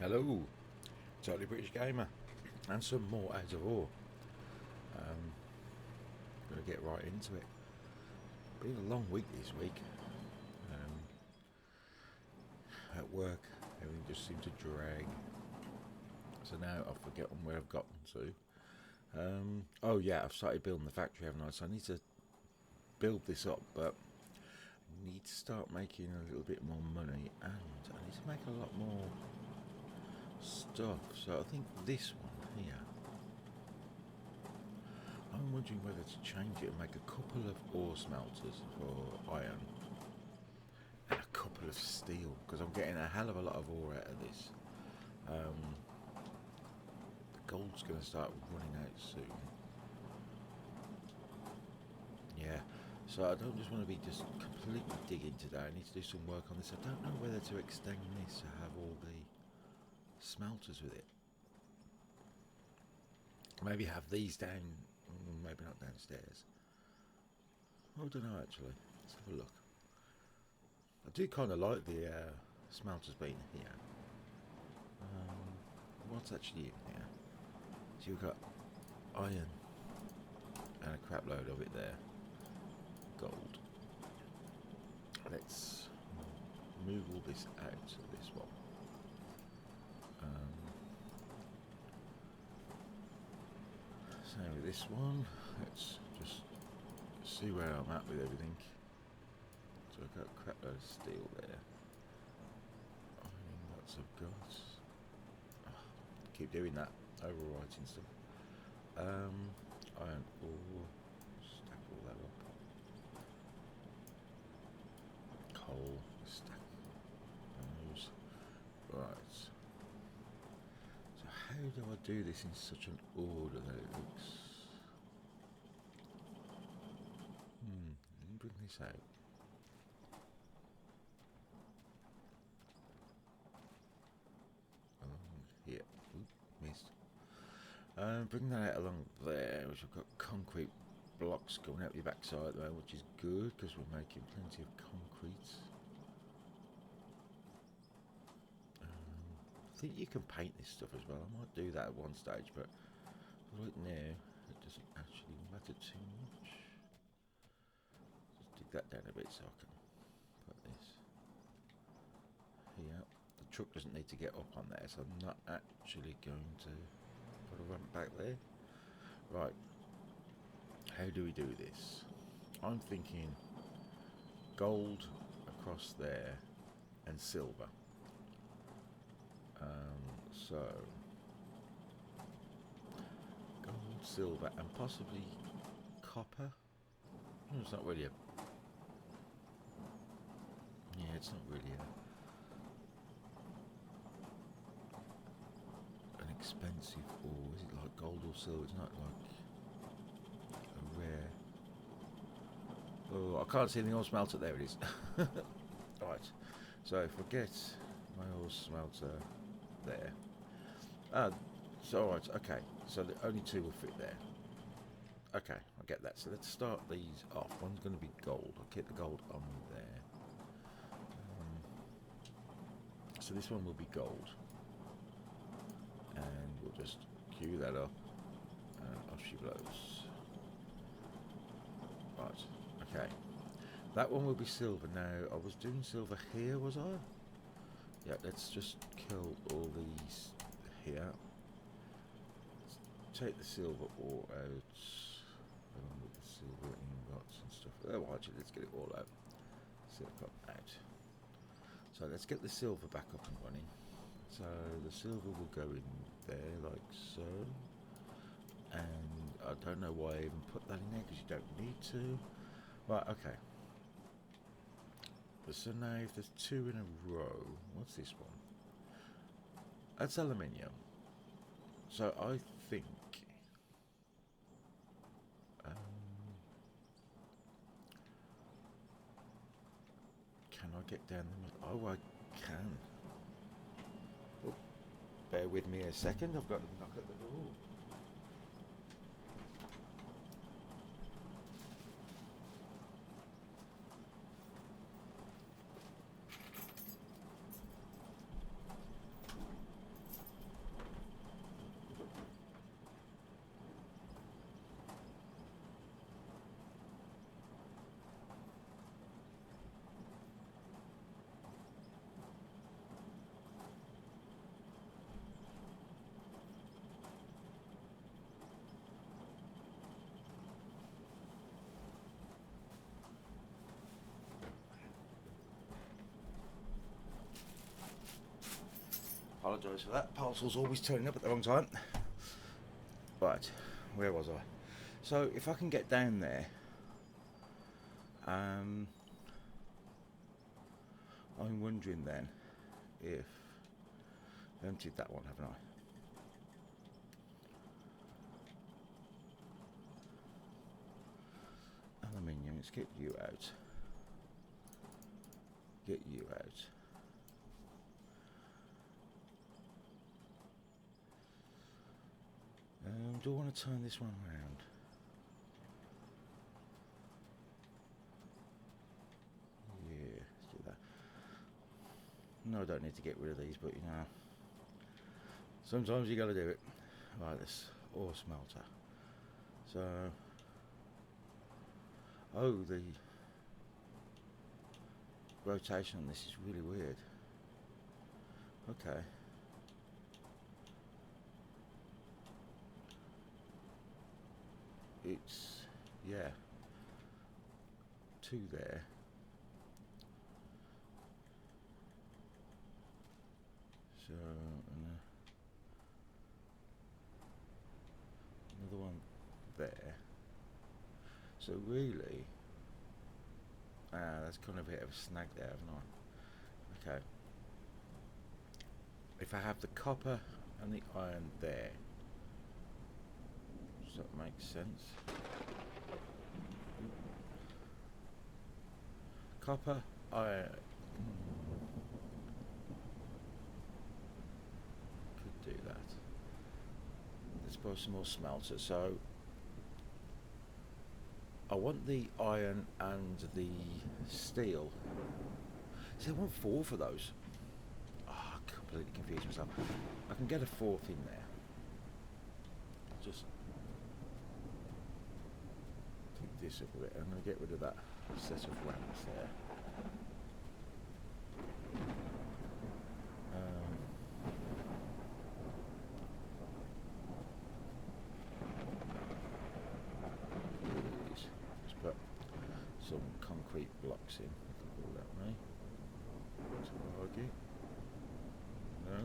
Hello, Totally British Gamer, and some more As of Ore. Gonna get right into it. Been a long week this week. At work, everything just seemed to drag. So now I've forgotten where I've gotten to. Oh yeah, I've started building the factory, haven't I? So I need to build this up, but I need to start making a little bit more money, and I need to make a lot more stuff. So I think this one here. I'm wondering whether to change it and make a couple of ore smelters for iron and a couple of steel, because I'm getting a hell of a lot of ore out of this. The gold's going to start running out soon. Yeah, so I don't just want to be just completely digging today. I need to do some work on this. I don't know whether to extend this to have all the smelters with it. Maybe have these down, maybe not downstairs. I don't know actually. Let's have a look. I do kind of like the smelters being here. What's actually in here? So you've got iron and a crap load of it there. Gold. Let's move all this out of this one. Same with this one. Let's just see where I'm at with everything. So I've got a crap load of steel there. Iron lots of got. Keep doing that, overwriting stuff. Iron ore, stack all that up. Coal, stack those. Right. So how do I do this in such an order that it looks? Let me bring this out. Along here. Oop, missed. Bring that out along there, which I've got concrete blocks going out the backside there, which is good because we're making plenty of concrete. I think you can paint this stuff as well. I might do that at one stage, but right now it doesn't actually matter too much. Just dig that down a bit so I can put this here. The truck doesn't need to get up on there, so I'm not actually going to put a ramp back there. Right, how do we do this? I'm thinking gold across there and silver. So gold, silver, and possibly copper. No, it's not really a. Yeah, it's not really an expensive ore. Is it like gold or silver? It's not like a rare. Oh, I can't see anything else smelter. There it is. Right. So forget my ore smelter there. So right, okay. So the only two will fit there. Okay, I get that. So let's start these off. One's going to be gold. I'll keep the gold on there. So this one will be gold. And we'll just queue that up. And off she blows. Right, okay. That one will be silver. Now, I was doing silver here, was I? Yeah, let's just kill all these here. Let's take the silver ore out. Along with the silver ingots and stuff. Oh, actually, let's get it all out. Silver out. So let's get the silver back up and running. So the silver will go in there like so. And I don't know why I even put that in there because you don't need to. Right, okay. So now if there's two in a row, what's this one? That's aluminium. So I think can I get down the middle? Oh, I can. Oh, bear with me a second. I've got to knock at the door. apologise for that. Parcel's always turning up at the wrong time. Right, where was I? So if I can get down there, I'm wondering then if I've emptied that one, haven't I? Aluminium, let's get you out. Get you out. Do I want to turn this one around? Yeah, let's do that. No, I don't need to get rid of these, but you know, sometimes you got to do it. Right, this ore smelter. So, oh, the rotation on this is really weird. Okay. It's, yeah, 2 there. So, another one there. So really, that's kind of a bit of a snag there, haven't I? Okay. If I have the copper and the iron there, does that make sense? Copper, iron. Could do that. Let's buy some more smelters. So I want the iron and the steel. See, I want 4 for those. Oh, I completely confused myself. I can get a 4th in there. Just take this up a bit. I'm going to get rid of that set of ramps there. Just put some concrete blocks in. Call that me. To argue. No.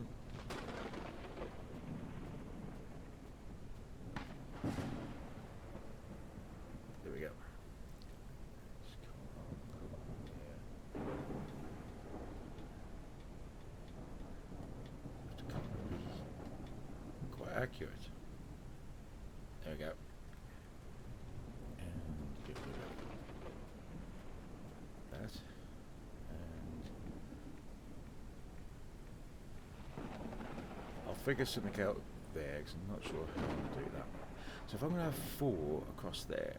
There we go. Just come on, yeah. Have to come and be quite accurate. There we go. And get rid of that. And I'll figure something out there because I'm not sure how to do that. So if I'm going to have 4 across there,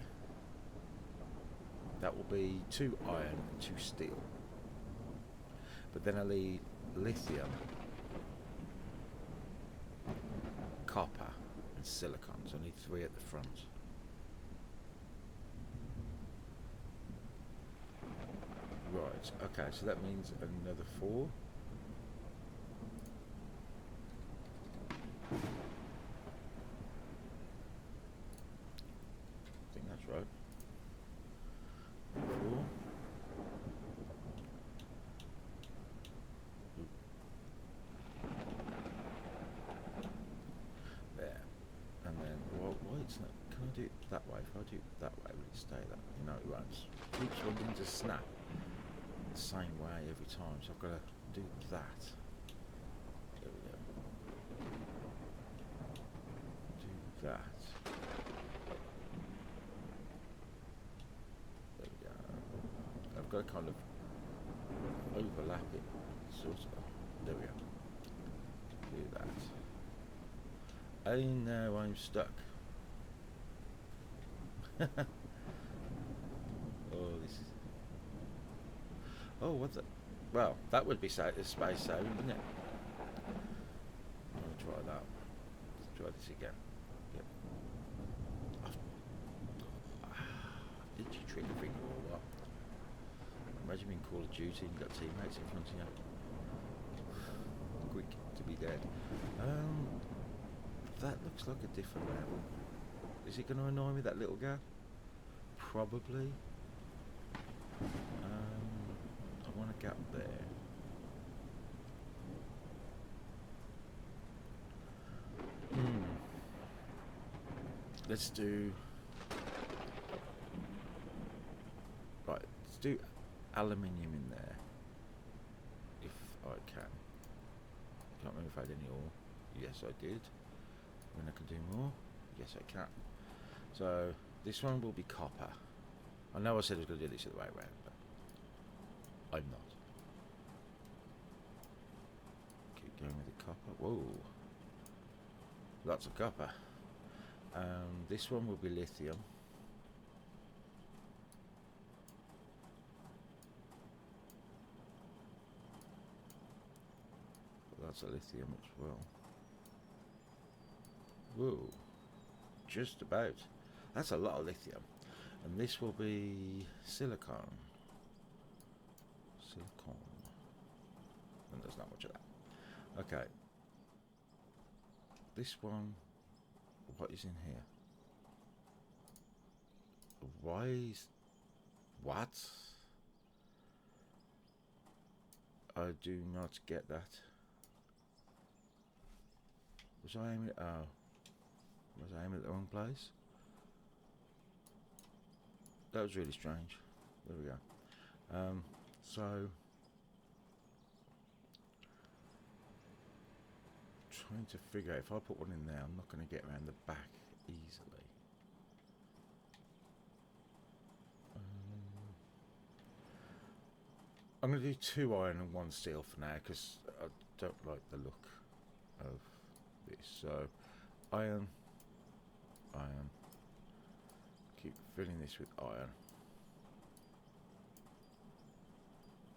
that will be 2 iron and 2 steel. But then I need lithium, copper and silicon, so I need 3 at the front. Right, okay, so that means another 4. I think that's right. 4. There. And then, well, why it's not, can I do it that way? If I do it that way, will it stay that way? No, it won't. It keeps wanting to snap the same way every time, so I've got to do that. There we go. Do that. There we go. I've got to kind of overlap it, sort of. There we go. Do that. And now I'm stuck. Oh, this is. Oh, what the? Well, that would be space saving, wouldn't it? I'll try that. Let's try this again. Yep. Did you trigger finger or what? Imagine being Call of Duty and you've got teammates in front of you. Quick to be dead. That looks like a different level. Is it going to annoy me, that little guy? Probably. I want a gap there. let's do... Right, let's do aluminium in there. If I can. Can't remember if I had any ore. Yes, I did. When I can do more? Yes, I can. So, this one will be copper. I know I said I was going to do this the other way around, but I'm not. Keep going with the copper. Whoa. Lots of copper. This one will be lithium. That's a lithium as well. Whoa. Just about. That's a lot of lithium. And this will be silicon. Silicon. And there's not much of that. Okay. This one, what is in here? Why is... What? I do not get that. Was I aiming at... Oh. Was I aiming at the wrong place? That was really strange. There we go. So... trying to figure out if I put one in there, I'm not going to get around the back easily. I'm going to do 2 iron and 1 steel for now because I don't like the look of this. So iron, iron. Keep filling this with iron,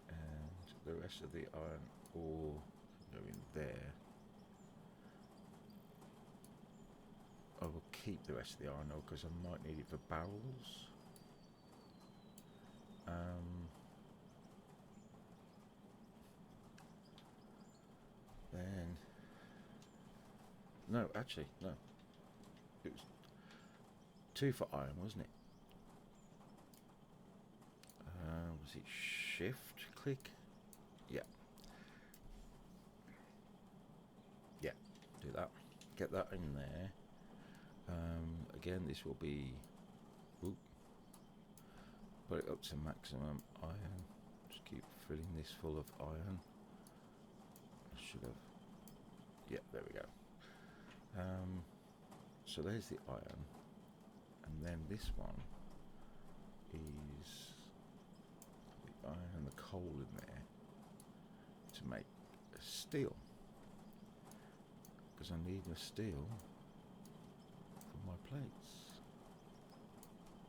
and the rest of the iron ore can go in there. I will keep the rest of the iron ore because I might need it for barrels. Then, no, actually, no. It was 2 for iron, wasn't it? Was it shift click? Yeah. Yeah, do that. Get that in there. Again, this will be... Ooh, put it up to maximum iron. Just keep filling this full of iron. I should have... Yeah, there we go. So there's the iron. And then this one is the iron and the coal in there to make steel. Because I need the steel for my plates.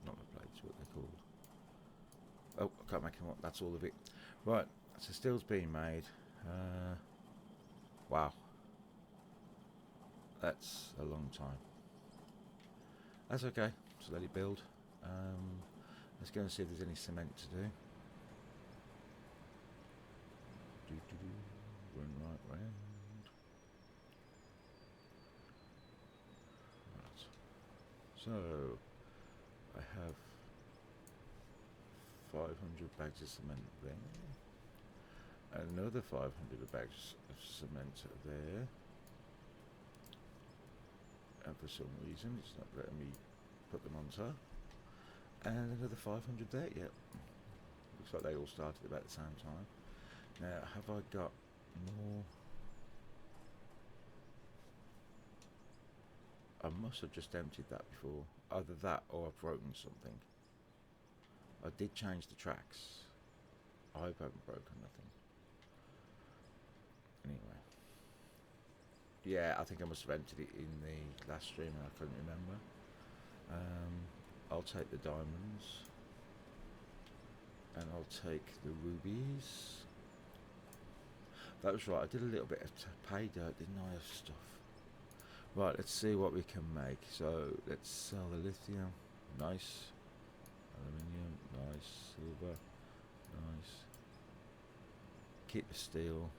Not my plates, what they're called. Oh, I can't make them up. That's all of it. Right, so steel's being made. Wow. That's a long time. That's okay. Just let it build. Let's go and see if there's any cement to do. Run right round. Right. So I have 500 bags of cement there. Another 500 bags of cement there. And for some reason it's not letting me put them on top. And another 500 there. Yep. Looks like they all started about the same time. Now, have I got more? I must have just emptied that before. Either that or I've broken something. I did change the tracks. I haven't broken nothing. Anyway. Yeah, I think I must have emptied it in the last stream and I couldn't remember. I'll take the diamonds. And I'll take the rubies. That was right, I did a little bit of pay dirt, didn't I, of stuff. Right, let's see what we can make. So, let's sell the lithium. Nice. Aluminium. Nice. Silver. Nice. Keep the steel.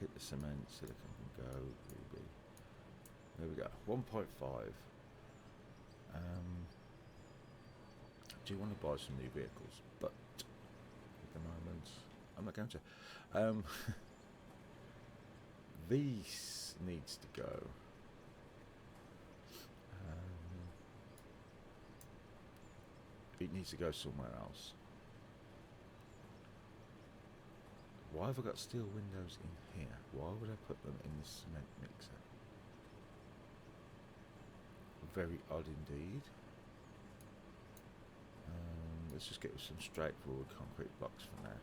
Keep the cement. Silicon can go. Ruby. There we go. 1.5. I do want to buy some new vehicles, but at the moment, I'm not going to. This needs to go. it needs to go somewhere else. Why have I got steel windows in here? Why would I put them in the cement mixer? Very odd indeed. Let's just get some straightforward concrete blocks for now.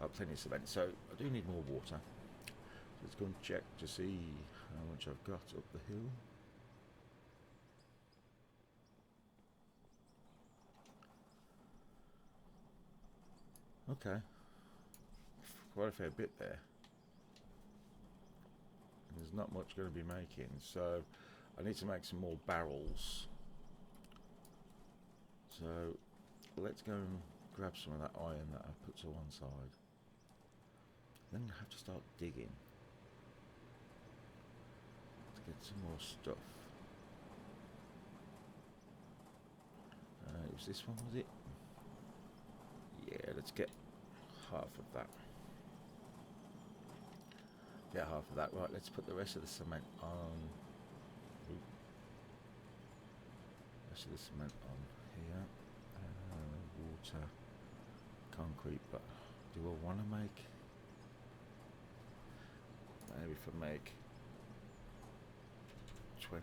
I've plenty of cement, so I do need more water. So let's go and check to see how much I've got up the hill. Okay, quite a fair bit there. There's not much going to be making, so I need to make some more barrels. So let's go and grab some of that iron that I put to one side. Then I have to start digging to get some more stuff. It was this one, was it? Yeah, let's get half of that. Get half of that. Right, let's put the rest of the cement on. Rest of the cement on here. Water, concrete, but do I want to make? Maybe if I make 20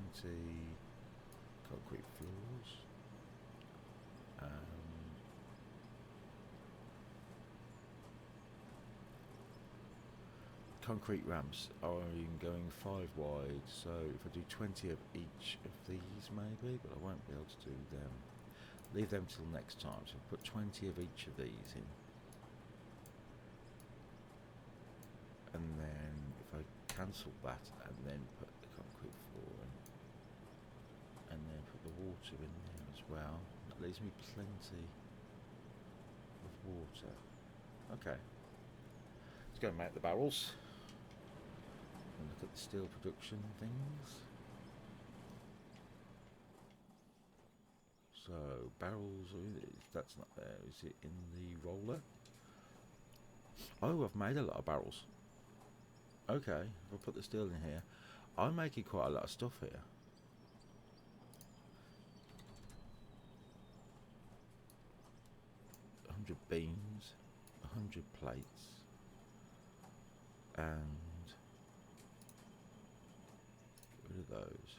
concrete floors. Concrete ramps are going 5 wide, so if I do 20 of each of these maybe, but I won't be able to do them. Leave them till next time, so put 20 of each of these in. And then if I cancel that and then put the concrete floor in, and then put the water in there as well, that leaves me plenty of water. Okay, let's go and make the barrels. And look at the steel production things. So barrels, that's not there. Is it in the roller? Oh, I've made a lot of barrels. Okay, if I put the steel in here, I'm making quite a lot of stuff here. $100 beams, 100 plates, and get rid of those.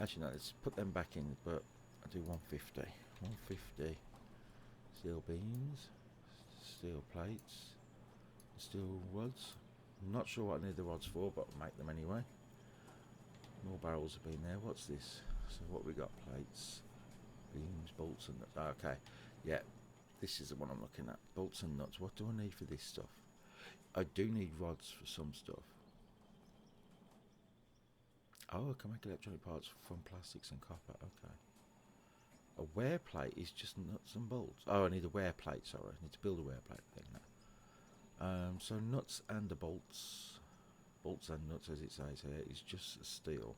Actually, no, let's put them back in, but I'll do 150. 150 steel beams, steel plates, steel rods. I'm not sure what I need the rods for, but I'll make them anyway. More barrels have been there. What's this? So what we got? Plates, beams, bolts and nuts. Okay, yeah, this is the one I'm looking at. Bolts and nuts. What do I need for this stuff? I do need rods for some stuff. Oh, I can make electronic parts from plastics and copper. Okay. A wear plate is just nuts and bolts. Oh, I need a wear plate. Sorry, I need to build a wear plate thing now. So nuts and the bolts and nuts, as it says here, is just steel.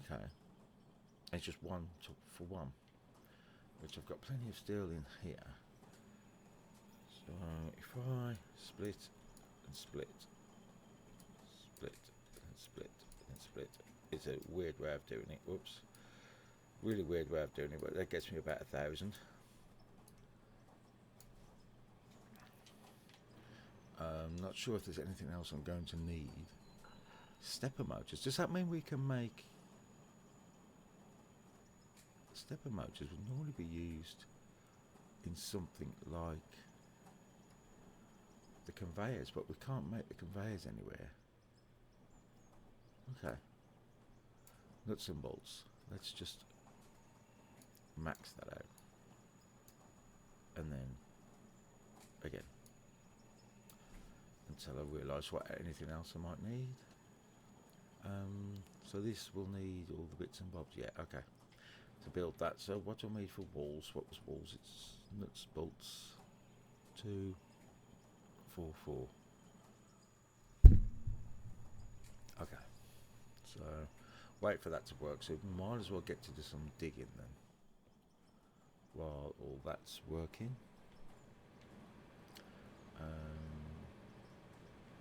Okay, it's just one for one, which I've got plenty of steel in here. So if I split and split, split and split and split, it's a weird way of doing it. Whoops, really weird way of doing it, but that gets me about 1,000. I'm not sure if there's anything else I'm going to need. Stepper motors. Does that mean we can make... Stepper motors would normally be used in something like the conveyors, but we can't make the conveyors anywhere. Okay. Nuts and bolts. Let's just max that out. And then again. Until I realise what anything else I might need. So this will need all the bits and bobs. Yeah, okay. To build that. So what do I need for walls? What was walls? It's nuts, bolts. 2, 4, 4. Okay. So wait for that to work. So we might as well get to do some digging then. While all that's working.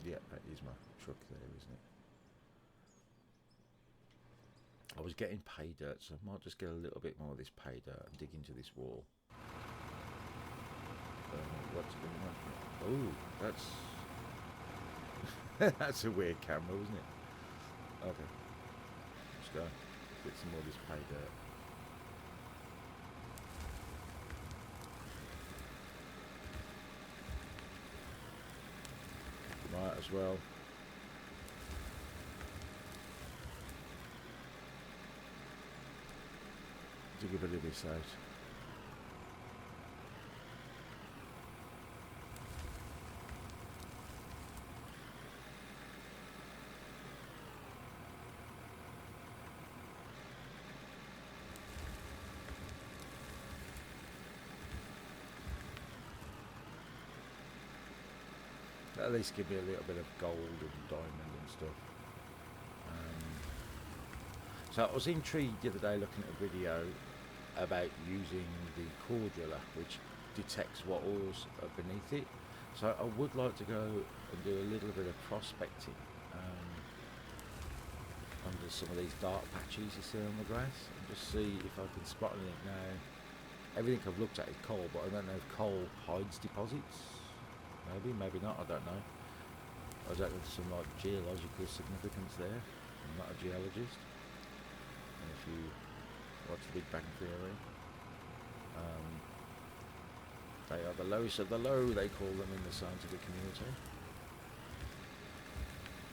Yeah, that is my truck there, isn't it? I was getting pay dirt, so I might just get a little bit more of this pay dirt and dig into this wall. What's going on here? Oh, that's that's a weird camera, isn't it? Okay, let's go get some more of this pay dirt. Might as well. Dig a bit of this out. At least give me a little bit of gold and diamond and stuff. So I was intrigued the other day looking at a video about using the core driller, which detects what ores are beneath it. So I would like to go and do a little bit of prospecting under some of these dark patches you see on the grass, and just see if I can spot anything. Now, everything I've looked at is coal, but I don't know if coal hides deposits. Maybe, maybe not, I don't know. I don't know if there's some like geological significance there. I'm not a geologist. And if you watch the Big Bang Theory, they are the lowest of the low, they call them in the scientific community.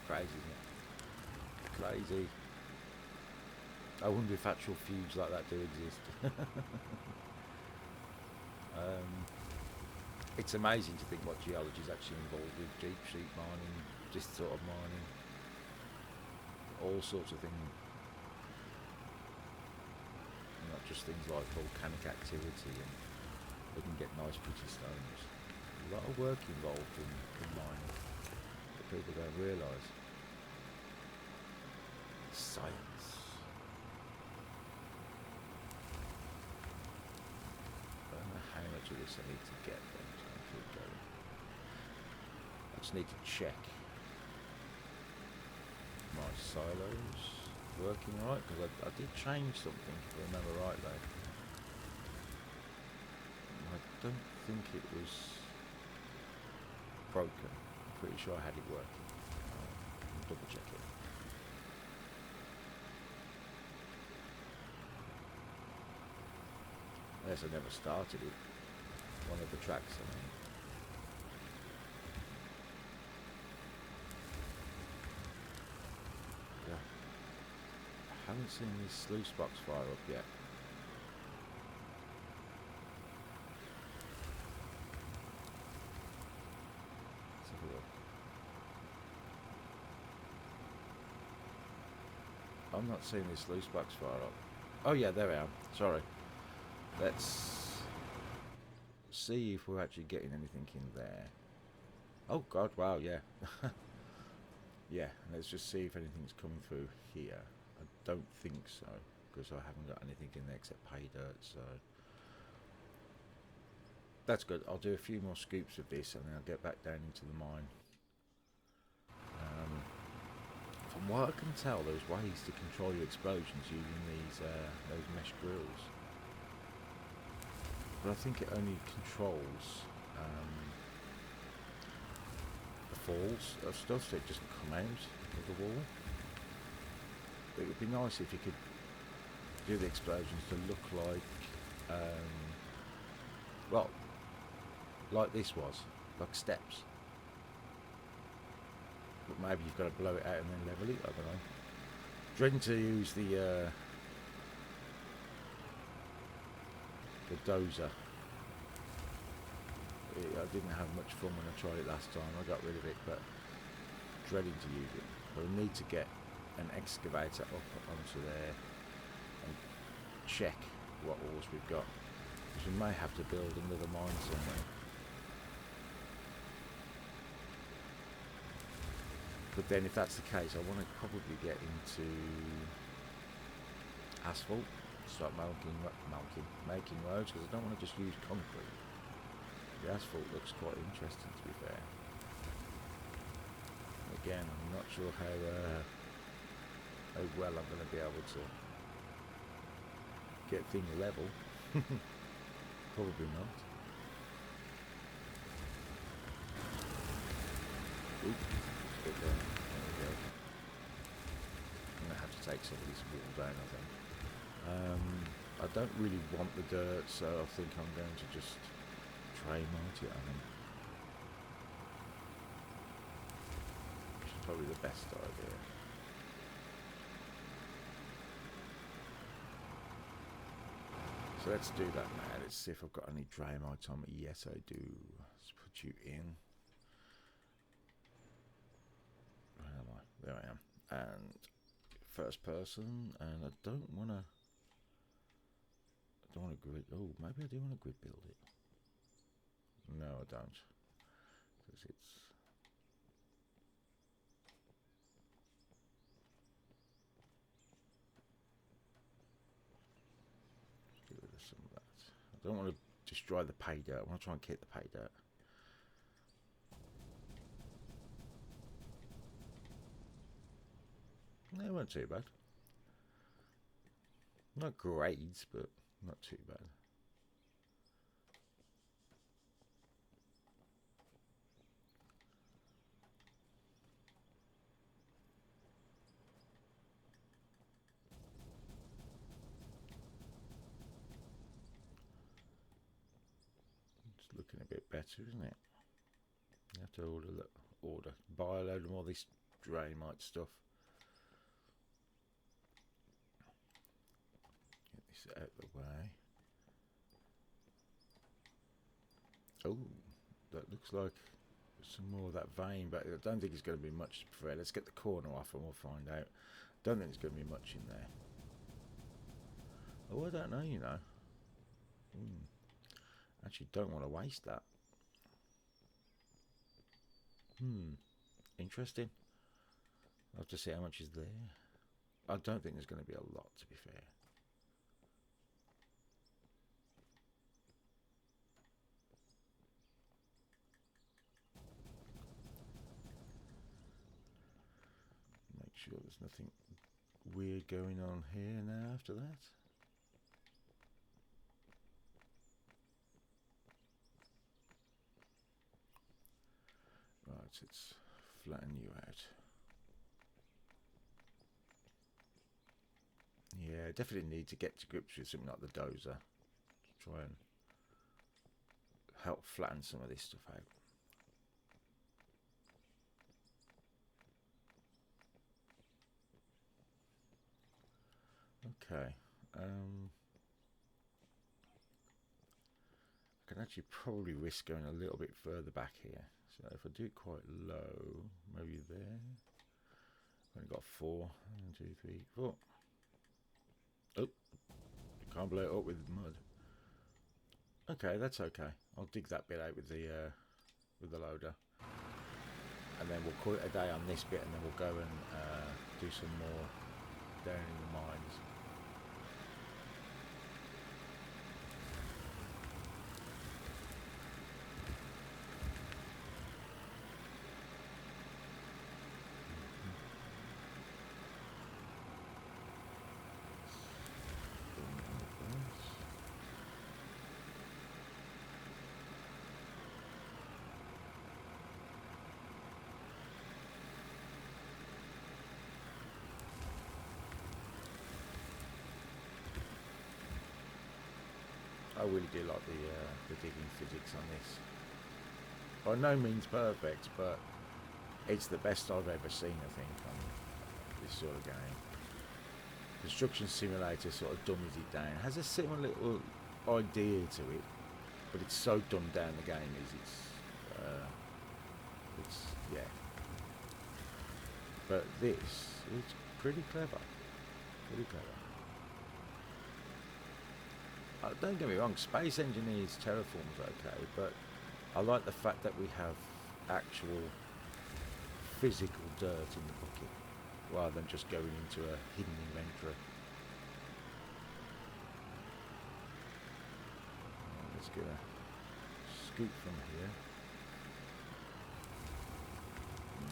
Crazy, isn't it? Crazy. I wonder if actual feuds like that do exist. It's amazing to think what geology is actually involved with: deep sheet mining, this sort of mining, all sorts of things. Not just things like volcanic activity, and we can get nice pretty stones. A lot of work involved in mining that people don't realise. Science. I don't know how much of this I need to get, but I'm just going to keep going. I just need to check my silos working right, because I did change something, if I remember rightly. I don't think it was broken. I'm pretty sure I had it working. I'll double check it. Unless I never started it. One of the tracks, I mean. Yeah. I haven't seen this sluice box fire up yet. Let's have a look. I'm not seeing this sluice box fire up. Oh yeah, there I am. Sorry. Let's see if we're actually getting anything in there. Oh god, wow, yeah. Yeah, let's just see if anything's coming through here. I don't think so, because I haven't got anything in there except pay dirt, so that's good. I'll do a few more scoops of this and then I'll get back down into the mine. From what I can tell, there's ways to control your explosions using these those mesh grills. But I think it only controls the falls of stuff, so it doesn't come out of the wall. But it would be nice if you could do the explosions to look like, well, like this was, like steps. But maybe you've got to blow it out and then level it, I don't know. Dreading to use the dozer. I didn't have much fun when I tried it last time. I got rid of it, but dreading to use it. But I need to get an excavator up onto there and check what ores we've got, because we may have to build another mine somewhere. But then if that's the case, I want to probably get into asphalt, start making roads, because I don't want to just use concrete. The asphalt looks quite interesting, to be fair. Again, I'm not sure how well I'm going to be able to get things level. Probably not. Oop, bit there. There we go. I'm gonna have to take some of this wall down, I think. I don't really want the dirt, so I think I'm going to just Traymite it, I think. Which is probably the best idea. So let's do that now. Let's see if I've got any Traymite on me. Yes, I do. Let's put you in. Where am I? There I am. And first person, and I don't want to grid. Oh, maybe I do want to grid build it. No, I don't, because it's get rid of some of that. I don't want to destroy the pay dirt. I want to try and keep the pay dirt. No, it wasn't too bad. Not grades, but not too bad. It's looking a bit better, isn't it? You have to buy a load of all this Traymite stuff. Get this out of the way. Oh, that looks like some more of that vein, but I don't think it's going to be much for it. Let's get the corner off and we'll find out. Don't think there's going to be much in there. Oh, I don't know, you know. Actually, don't want to waste that. Interesting. I'll have to see how much is there. I don't think there's going to be a lot, to be fair. Make sure there's nothing weird going on here now after that. Right, let's flatten you out. Yeah, definitely need to get to grips with something like the dozer. Try and help flatten some of this stuff out. Okay. I can actually probably risk going a little bit further back here. So if I do it quite low, maybe there. I've only got 4. 1, 2, 3, 4. Oh, can't blow it up with mud. Okay, that's okay. I'll dig that bit out with the loader, and then we'll call it a day on this bit, and then we'll go and do some more down in the mines. I really do like the digging physics on this. By no means perfect, but it's the best I've ever seen, I think, on this sort of game. Construction Simulator sort of dummies it down. Has a similar little idea to it, but it's so dumbed down the game is. It's yeah. But this is pretty clever. Pretty clever. Don't get me wrong, Space Engineers Terraform's okay, but I like the fact that we have actual physical dirt in the bucket, rather than just going into a hidden inventory. Let's get a scoop from here.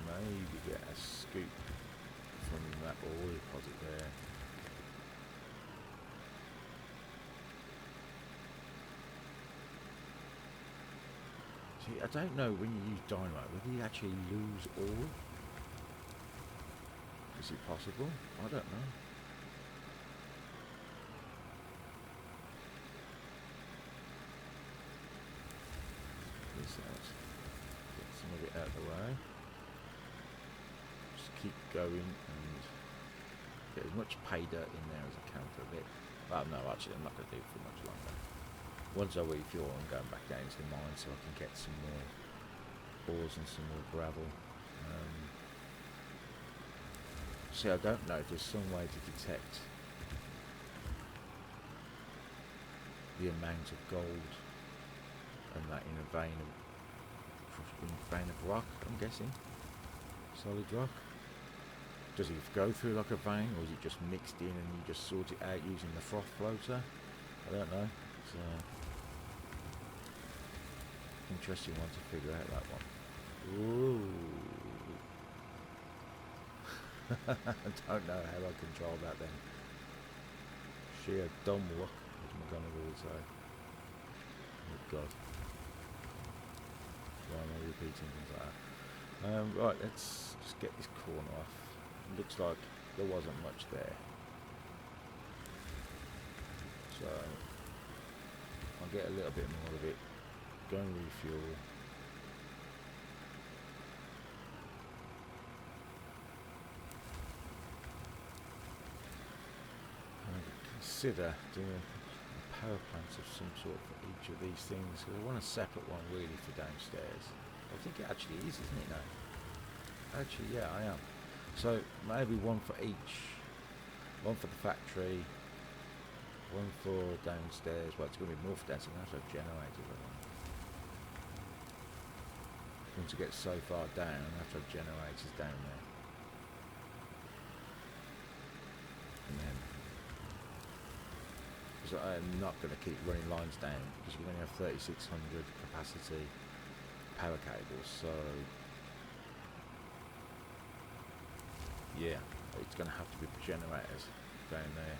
Maybe get a scoop from that oil deposit there. I don't know when you use dynamite whether you actually lose ore. Is it possible? I don't know. This out. Get some of it out of the way. Just keep going and get as much pay dirt in there as I can for a bit. Well, no, actually, I'm not going to do it for much longer. Once I refuel, I'm going back down to the mine so I can get some more ores and some more gravel. See, I don't know if there's some way to detect the amount of gold and that in a vein of rock, I'm guessing. Solid rock. Does it go through like a vein, or is it just mixed in and you just sort it out using the froth floater? I don't know. It's interesting one to figure out, that one. Ooh. I don't know how I control that then. Sheer dumb luck, as McGonagall would say. Oh God. Why am I repeating things like that? Right, let's just get this corner off. It looks like there wasn't much there. So, I'll get a little bit more of it. Go and refuel. Consider doing a power plant of some sort for each of these things, because I want a separate one really for downstairs. I think it actually is, isn't it now? Actually, yeah, I am. So maybe one for each. One for the factory, one for downstairs. Well, it's going to be more for downstairs. I'm going to have to have generators. Once I get so far down, I have to have generators down there. And then, because I'm not going to keep running lines down, because you can only have 3600 capacity power cables. So yeah, it's going to have to be generators down there.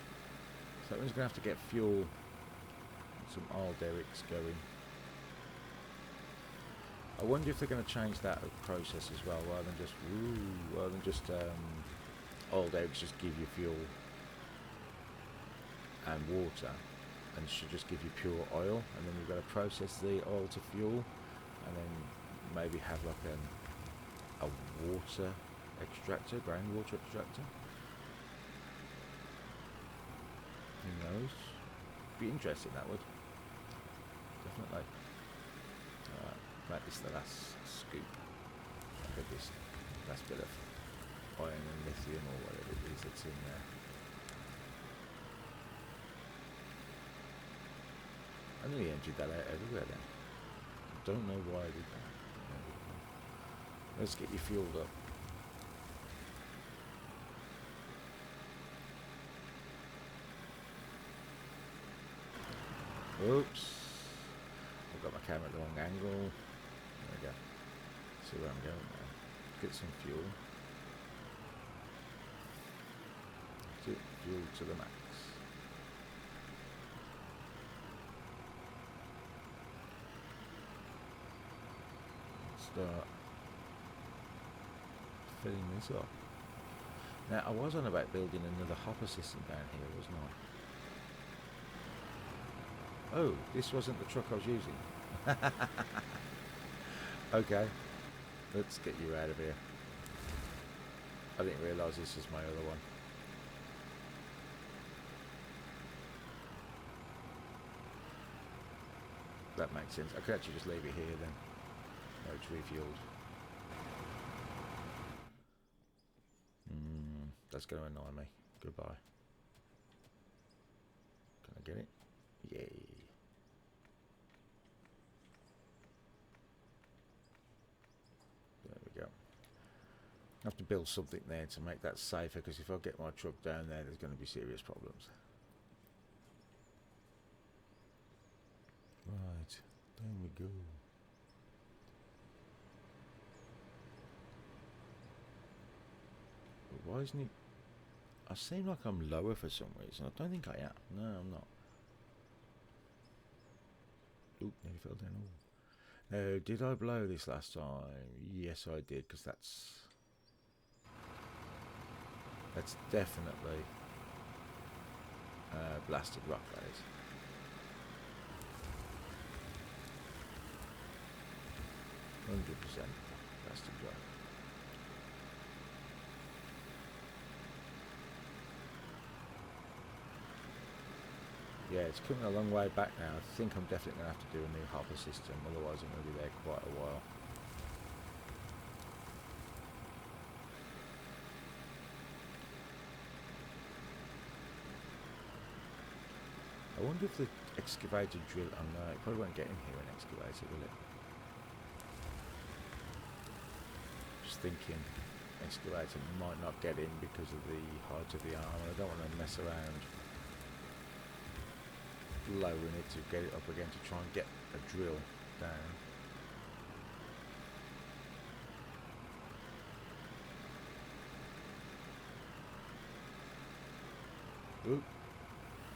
So that means we're going to have to get fuel, some oil derricks going. I wonder if they're going to change that process as well, rather than just oil derricks just give you fuel and water, and should just give you pure oil, and then you've got to process the oil to fuel, and then maybe have like a water extractor, groundwater extractor. Who knows? Be interesting, that would. Definitely. Alright, make this the last scoop. Look at this last bit of iron and lithium or whatever it is that's in there. I nearly emptied that out everywhere then. Don't know why I did that. Let's get you fueled up. Oops. I've got my camera at the wrong angle. There we go. See where I'm going now. Get some fuel. That's it. Fuel to the max. Start filling this up. Now, I was on about building another hopper system down here, wasn't I? Oh, this wasn't the truck I was using. Okay, let's get you out of here. I didn't realise this was my other one. That makes sense. I could actually just leave it here then. No, it's refueled. That's going to annoy me. Goodbye. Can I get it? Yay. There we go. I have to build something there to make that safer, because if I get my truck down there, there's going to be serious problems. Right, down we go. But why isn't it? I seem like I'm lower for some reason. I don't think I am. No, I'm not. Oop, nearly fell down. Ooh. Oh, did I blow this last time? Yes, I did, because that's definitely blasted rock, that is. %, blasted rock. Yeah, it's coming a long way back now. I think I'm definitely going to have to do a new hopper system, otherwise I'm going to be there quite a while. I wonder if the excavator drill... Oh no, it probably won't get in here an excavator, will it? Just thinking excavator might not get in because of the height of the arm, and I don't want to mess around lowering it to get it up again to try and get a drill down. Oop,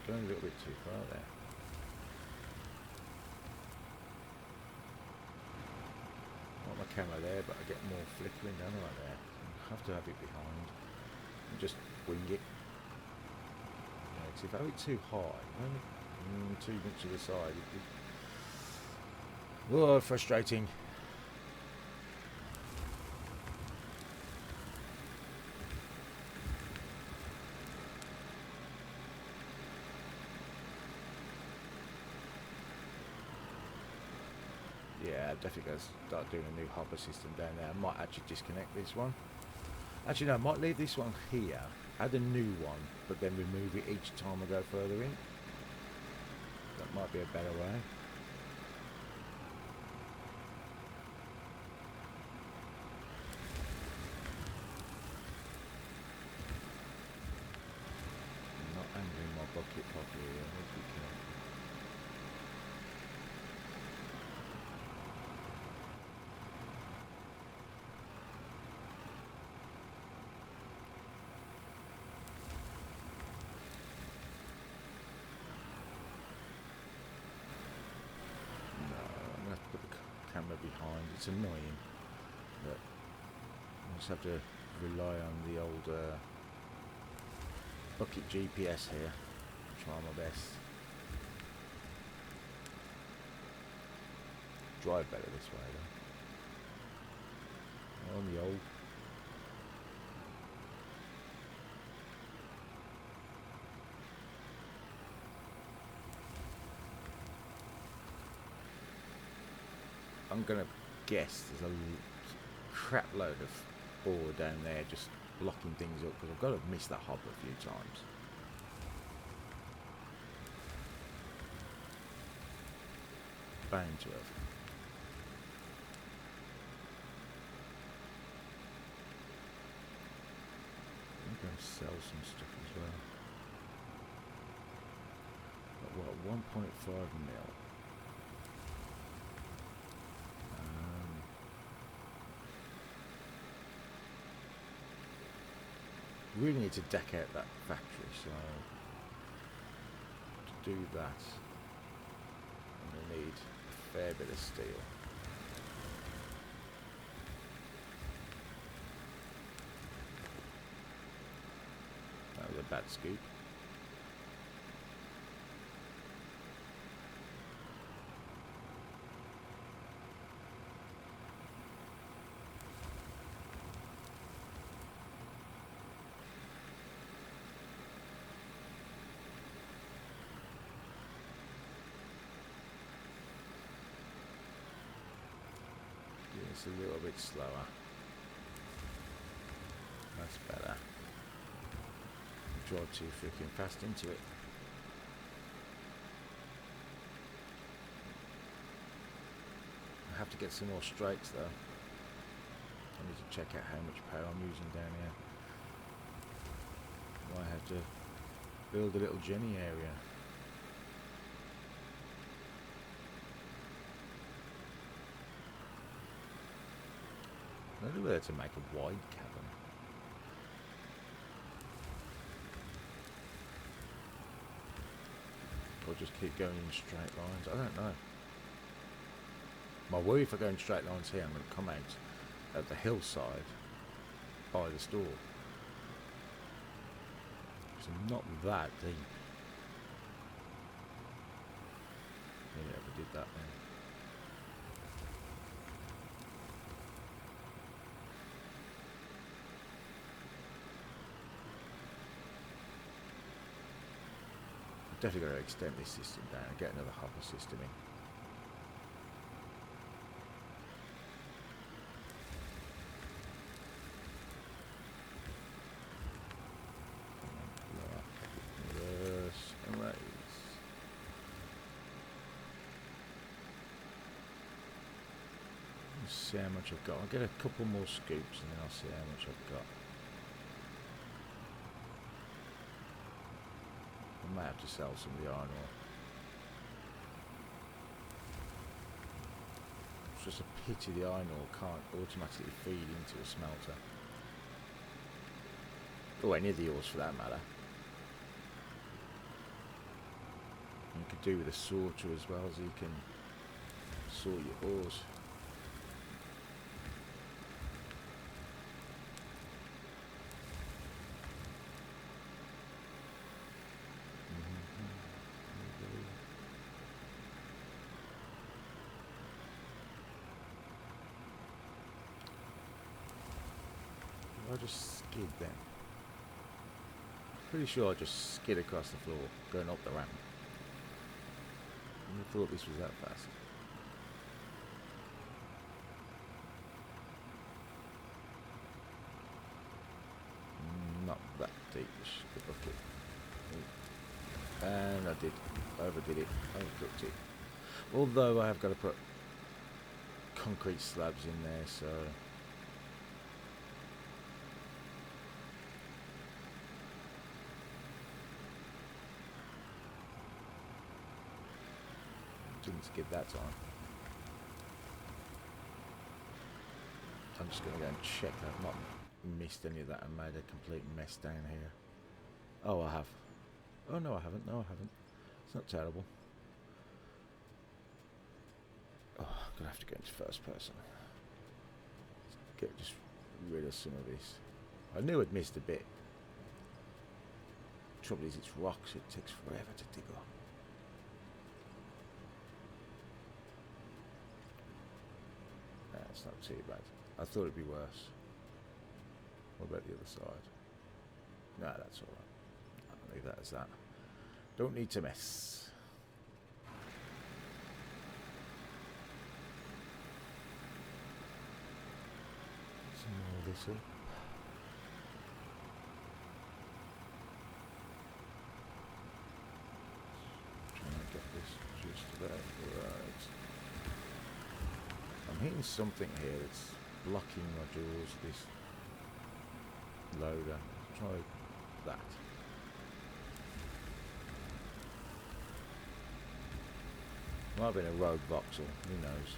going a little bit too far there. I want my camera there, but I get more flickering, don't I, there? I have to have it behind and just wing it. Yeah, 'cause if I have it too high, only too much to the side, whoa, frustrating. Yeah, I'm definitely going to start doing a new hopper system down there. I might actually disconnect this one. Actually, no, I might leave this one here, add a new one, but then remove it each time I go further in. That might be a better way. I'm not angling my bucket properly. I need to be careful. Camera behind. It's annoying, but I just have to rely on the old bucket GPS here. Try my best. Drive better this way though. On the old. I'm gonna guess there's a crap load of ore down there just blocking things up, because I've got to miss that hopper a few times. Bound to have. I'm going to sell some stuff as well. But what, 1.5 mil? Really need to deck out that factory, so to do that I'm going to need a fair bit of steel. That was a bad scoop. It's a little bit slower. That's better. Drive too freaking fast into it. I have to get some more straights though. I need to check out how much power I'm using down here. Might have to build a little Jenny area. Maybe whether to make a wide cavern. Or just keep going in straight lines. I don't know. My worry if I go in straight lines here, I'm going to come out at the hillside by the store. So not that deep. Maybe I ever did that then. Definitely got to extend this system down and get another hopper system in. Reverse and raise. Let's see how much I've got. I'll get a couple more scoops and then I'll see how much I've got. I might have to sell some of the iron ore. It's just a pity the iron ore can't automatically feed into a smelter. Or any of the ores for that matter. You could do with a sorter as well, so you can sort your ores. I just skid then. Pretty sure I just skid across the floor, going up the ramp. I thought this was that fast. Not that deep. The bucket. And I overdid it. Overcooked it. Although I have got to put concrete slabs in there, so. Didn't skip that time. I'm just going to go and check that I've not missed any of that and made a complete mess down here. Oh, I have. Oh, no, I haven't. No, I haven't. It's not terrible. Oh, I'm going to have to go into first person. Get just rid of some of this. I knew I'd missed a bit. Trouble is, it's rocks. It takes forever to dig up. It's not too bad. I thought it'd be worse. What about the other side? Nah, that's alright. I'll leave that as that. Don't need to mess. Some more of this up. Trying to get this just about right. I'm hitting something here that's blocking my jaws, this loader. Try that. Might have been a rogue voxel, who knows.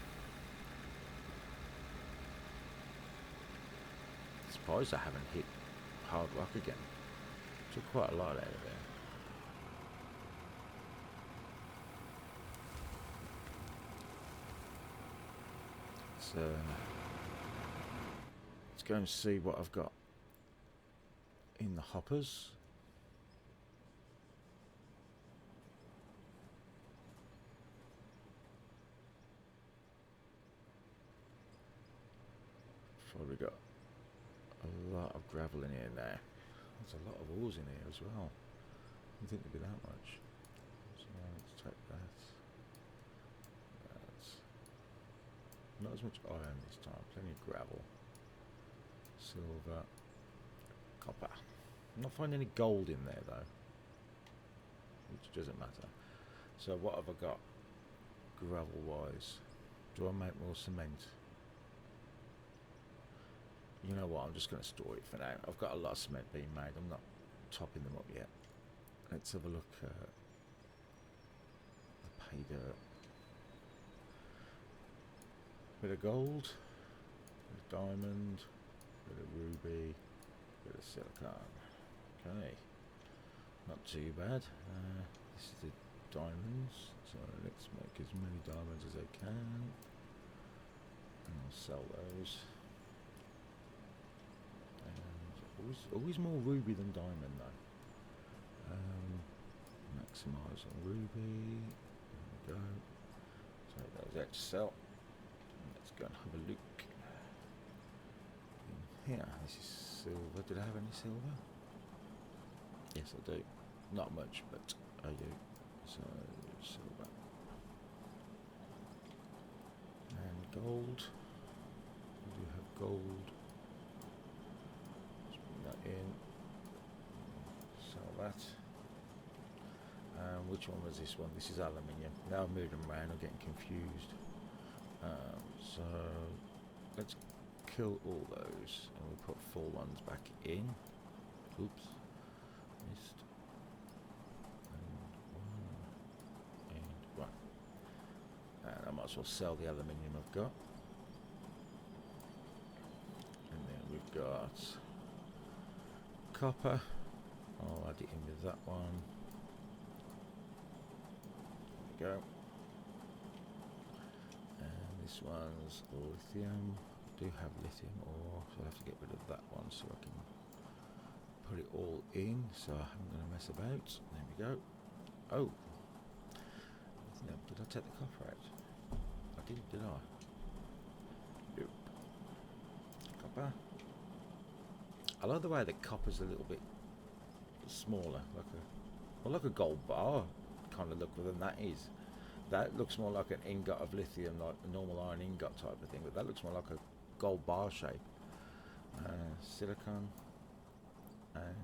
Surprised I haven't hit hard rock again. Took quite a lot out of there. So let's go and see what I've got in the hoppers. Probably got a lot of gravel in here now. There's a lot of ores in here as well. I didn't think there'd be that much. So let's take that. Not as much iron this time, plenty of gravel, silver, copper. I'm not finding any gold in there though, which doesn't matter. So what have I got gravel wise? Do I make more cement? You know what, I'm just going to store it for now. I've got a lot of cement being made, I'm not topping them up yet. Let's have a look at the pay dirt. Bit of gold, bit of diamond, bit of ruby, bit of silicon. Okay, not too bad. This is the diamonds, so let's make as many diamonds as I can. I'll sell those. And always more ruby than diamond though. Maximise on ruby. There we go. So those out to sell. Let's go and have a look. In here, this is silver. Did I have any silver? Yes, I do. Not much, but I do. So silver and gold. We do have gold. Let's bring that in. Sell that. Which one was this one? This is aluminium. Now I'm moving them around. I'm getting confused. So let's kill all those, and we'll put 4 ones back in. Oops, missed. And 1 and I might as well sell the aluminium I've got. And then we've got copper. I'll add it in with that one. There we go. And this one's lithium. I do have lithium ore, so I'll have to get rid of that one so I can put it all in, so I'm going to mess about. There we go. Oh, no, did I take the copper out? I didn't, did I? Nope. Copper. I like the way the copper's a little bit smaller, like a gold bar kind of look than that is. That looks more like an ingot of lithium, like a normal iron ingot type of thing, but that looks more like a gold bar shape. Silicon, and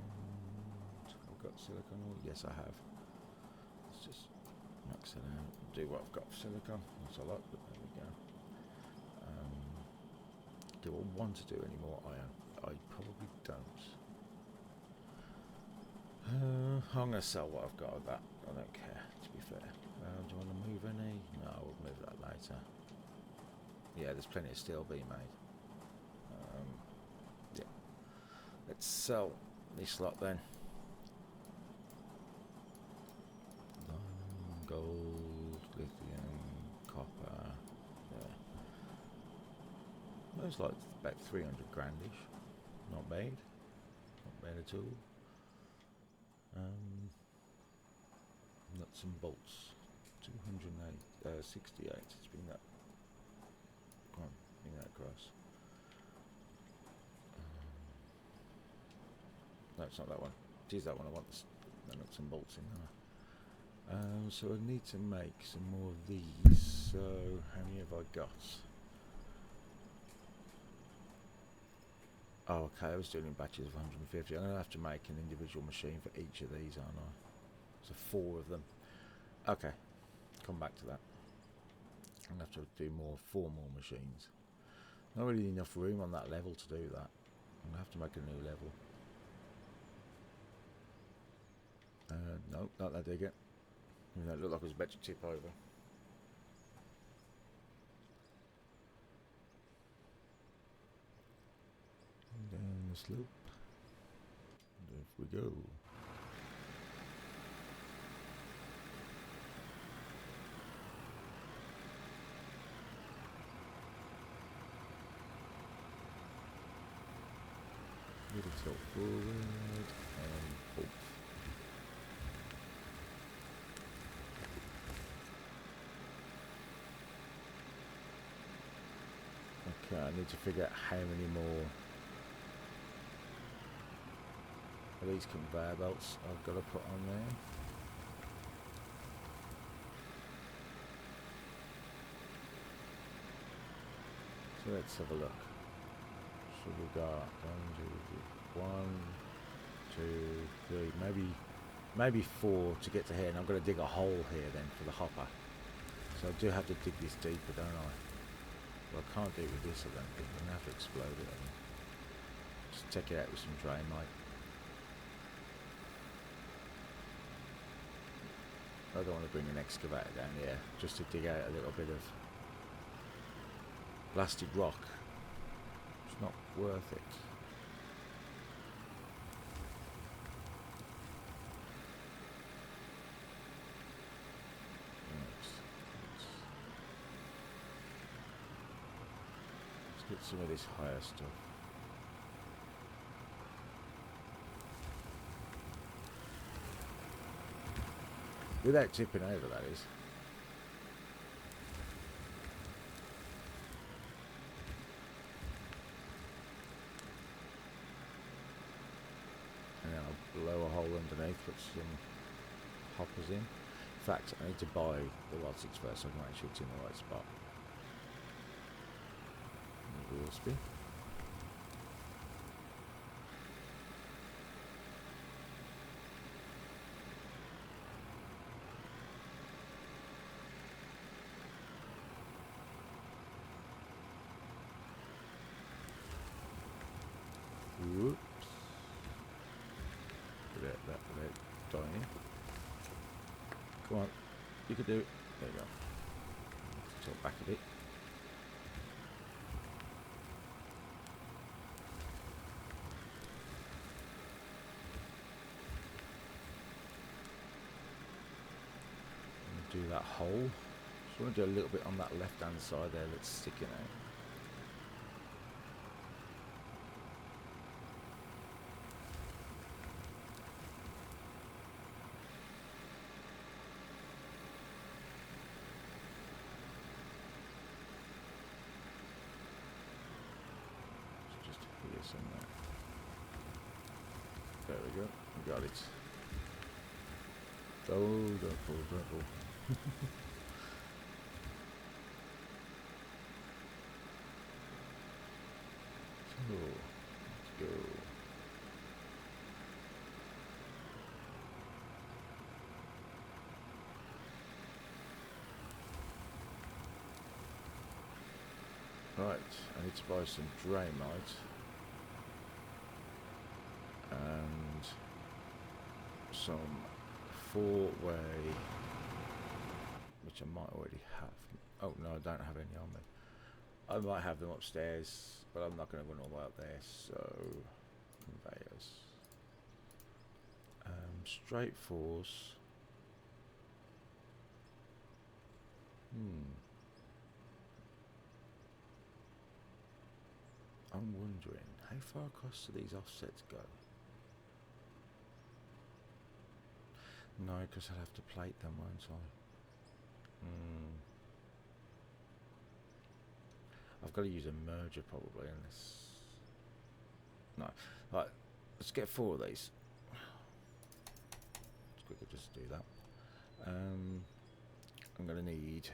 I've got silicon ore. Yes, I have. Let's just max it out. Do what I've got for silicon. That's a lot, but there we go. Do I want to do any more iron? I probably don't. I'm going to sell what I've got of that. I don't care, to be fair. Do you want to move any? No, we'll move that later. Yeah, there's plenty of steel being made. Yeah. Let's sell this lot then. Gold, lithium, copper. Yeah. Looks like about 300 grandish. Not bad. Not bad at all. Nuts and bolts. 268. Let's bring that. Come on, bring that across. No, it's not that one. It is that one. I want the nuts and bolts in there. So I need to make some more of these. So how many have I got? Oh, okay. I was doing in batches of 150. I'm going to have to make an individual machine for each of these, aren't I? So 4 of them. Okay. Come back to that. I'm going to have to do 4 more machines. Not really enough room on that level to do that. I'm going to have to make a new level. No, not that digger. That looked like it was about to tip over. And down the slope. And off we go. Little tilt forward and up. Okay, I need to figure out how many more of these conveyor belts I've got to put on there. So let's have a look. So we've got 1, 2, 3, maybe 4 to get to here, and I'm going to dig a hole here then for the hopper. So I do have to dig this deeper, don't I? Well, I can't do it with this, I don't think. I'm going to have to explode it. Just take it out with some drainite. I don't want to bring an excavator down here just to dig out a little bit of blasted rock. It's not worth it. Get some of this higher stuff. Without tipping over, that is. And then I'll blow a hole underneath, put some hoppers in. In fact, I need to buy the logics first so I can make sure it's in the right spot. Wheel spin. Whoops. Let dying. Come on, you can do it. There you go. Tilt back a bit. And do that hole. Just want to do a little bit on that left hand side there that's sticking out. Somewhere. There we go. We got it. Oh, don't fall, don't fall. So, let's go. Right, I need to buy some Draymite. And some 4-way, which I might already have. Oh no, I don't have any on me. I might have them upstairs, but I'm not going to run all the way up there. So conveyors, straight force. I'm wondering how far across do these offsets go? No, because I'll have to plate them, won't I? I've got to use a merger probably in this. No. Right, let's get 4 of these. Let's quickly just do that. I'm going to need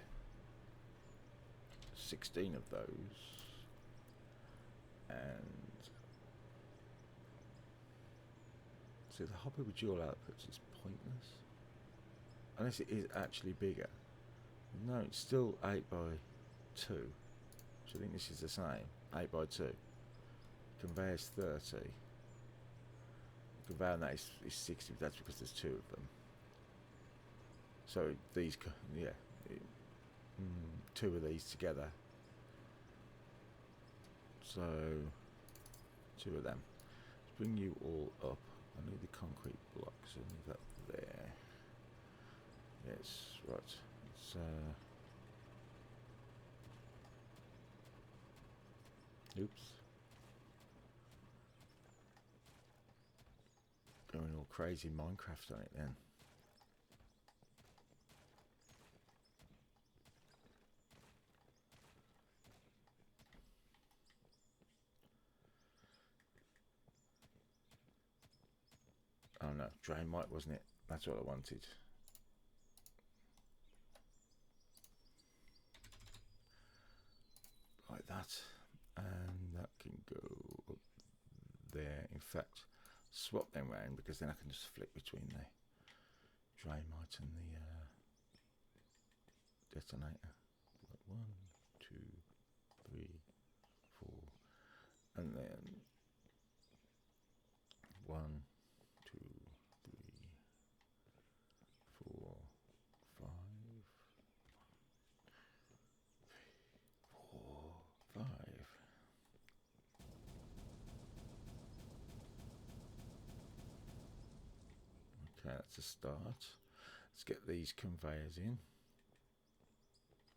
16 of those. And so the hopper with dual outputs is pointless. Unless it is actually bigger. No, it's still 8 by 2. So I think this is the same. 8 by 2. Conveyor's 30. Conveyor on that is 60, but that's because there's 2 of them. So these, yeah, 2 of these together. So 2 of them. Let's bring you all up. I need the concrete blocks. I need that there. Yes, right. It's oops. Going all crazy Minecraft on it then. Oh no, Draymite, wasn't it? That's what I wanted. Like that. And that can go up there. In fact, swap them round because then I can just flick between the Draymite and the detonator. 1, 2, 3, 4. And then 1, 2, 3, 4, 5, 4, 5. Okay, that's a start. Let's get these conveyors in.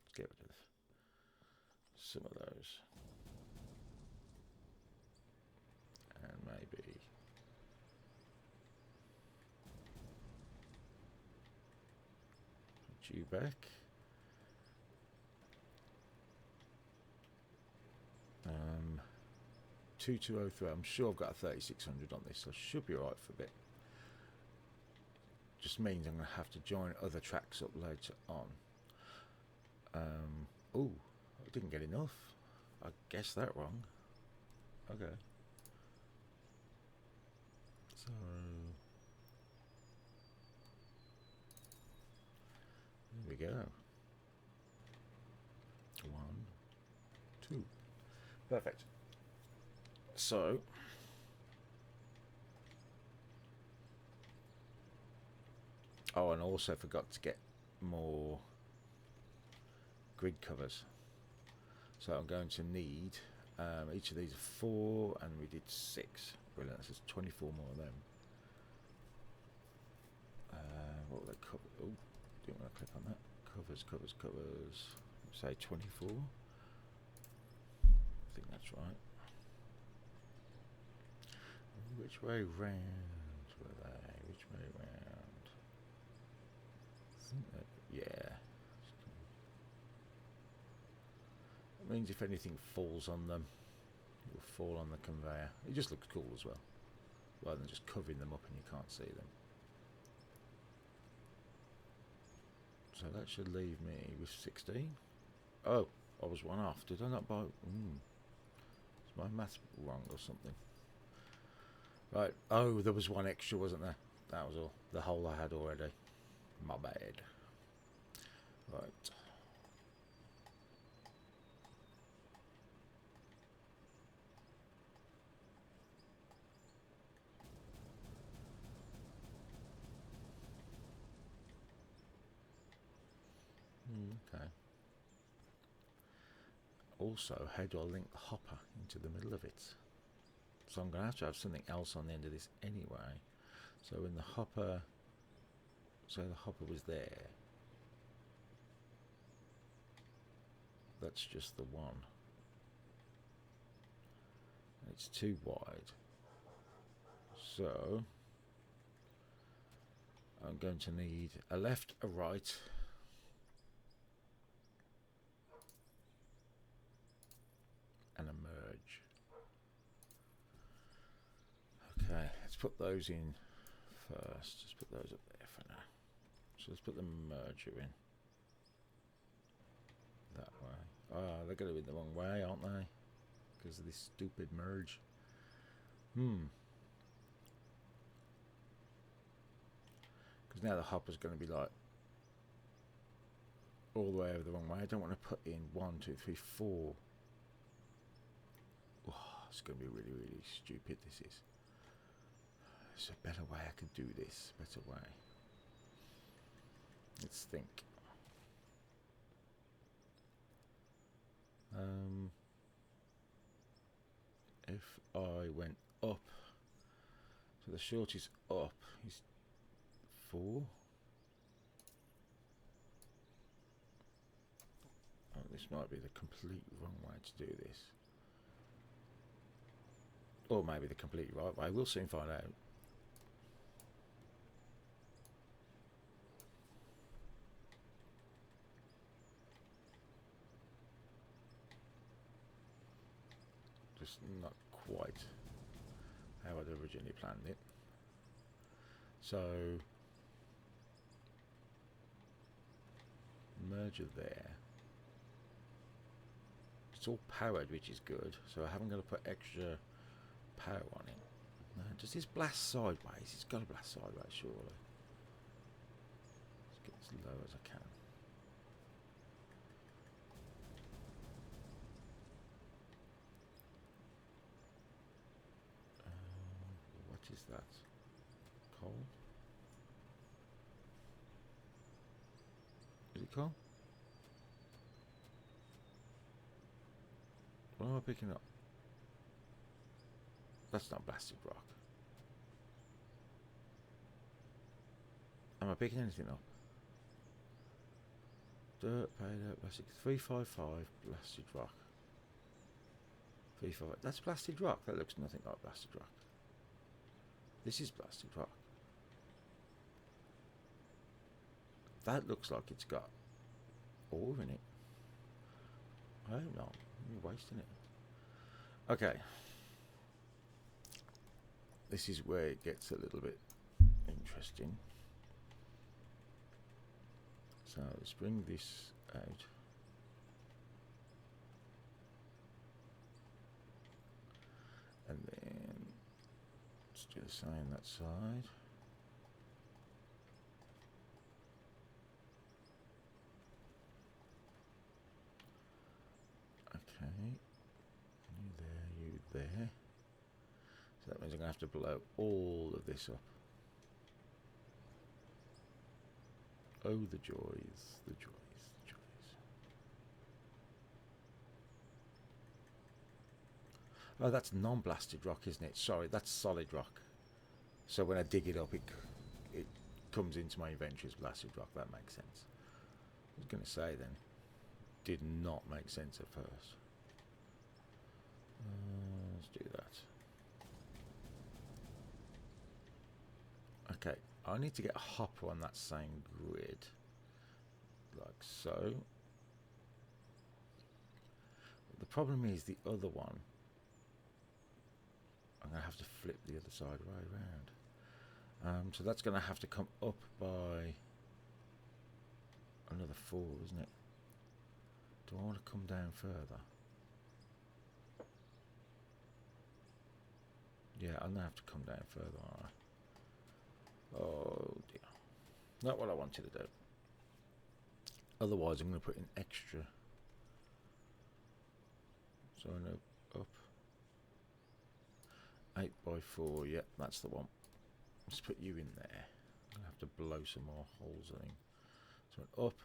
Let's get rid of some of those. maybe. Put you back. 2203. I'm sure I've got a 3600 on this, so I should be alright for a bit. Just means I'm going to have to join other tracks up later on. Oh, I didn't get enough. I guessed that wrong. Okay. So there we go. 1, 2. Perfect. So oh, and I also forgot to get more grid covers. So I'm going to need each of these are 4, and we did 6. Brilliant. That's just 24 more of them. What will they cover? Oh, didn't want to click on that. Covers. Say 24. I think that's right. Which way round were they? Which way round? Yeah. That means if anything falls on them, it will fall on the conveyor. It just looks cool as well, rather than just covering them up and you can't see them. So that should leave me with 16. Oh, I was one off. Did I not buy? Is my maths wrong or something? Right. Oh, there was one extra, wasn't there? That was all. The hole I had already. My bad. Right. Okay. Also, how do I link the hopper into the middle of it? So I'm going to have something else on the end of this anyway. So when the hopper, so the hopper was there. That's just the one. It's too wide. So I'm going to need a left, a right, and a merge. Okay, let's put those in first. Let's put those up there for now. So let's put the merger in. That way. Oh, they're going to be the wrong way, aren't they? Because of this stupid merge. Because now the hopper's going to be like all the way over the wrong way. I don't want to put in 1, 2, 3, 4. Oh, it's going to be really, really stupid. This is. There's a better way I could do this. Better way. Let's think. If I went up, so the short is up, is 4. Oh, this might be the complete wrong way to do this. Or maybe the complete right way. We'll soon find out. Just not quite how I'd originally planned it. So merger there. It's all powered, which is good. So I haven't got to put extra power on it. No, does this blast sideways? It's got to blast sideways, surely. Let's get as low as I can. What is that? Coal? Is it coal? What am I picking up? That's not blasted rock. Am I picking anything up? Dirt, paydirt, plastic. 355, blasted rock. 355. That's blasted rock. That looks nothing like blasted rock. This is blasted rock. That looks like it's got ore in it. I don't know. You're wasting it. Okay. This is where it gets a little bit interesting. So let's bring this out. And then let's do the same that side. Okay. You there, you there. So that means I'm going to have to blow all of this up. Oh, the joys, the joys, the joys. Oh, that's non-blasted rock, isn't it? Sorry, that's solid rock. So when I dig it up, it comes into my inventory as blasted rock. That makes sense. I was going to say then, did not make sense at first. Let's do that. Okay, I need to get a hopper on that same grid, like so. The problem is the other one, I'm going to have to flip the other side right around. So that's going to have to come up by another 4, isn't it? Do I want to come down further? Yeah, I'm going to have to come down further, aren't I? Oh dear. Not what I wanted to do. Otherwise I'm going to put in extra. So I know up 8 by 4, yep, that's the one. Let's put you in there. I'm going to have to blow some more holes, I think. So up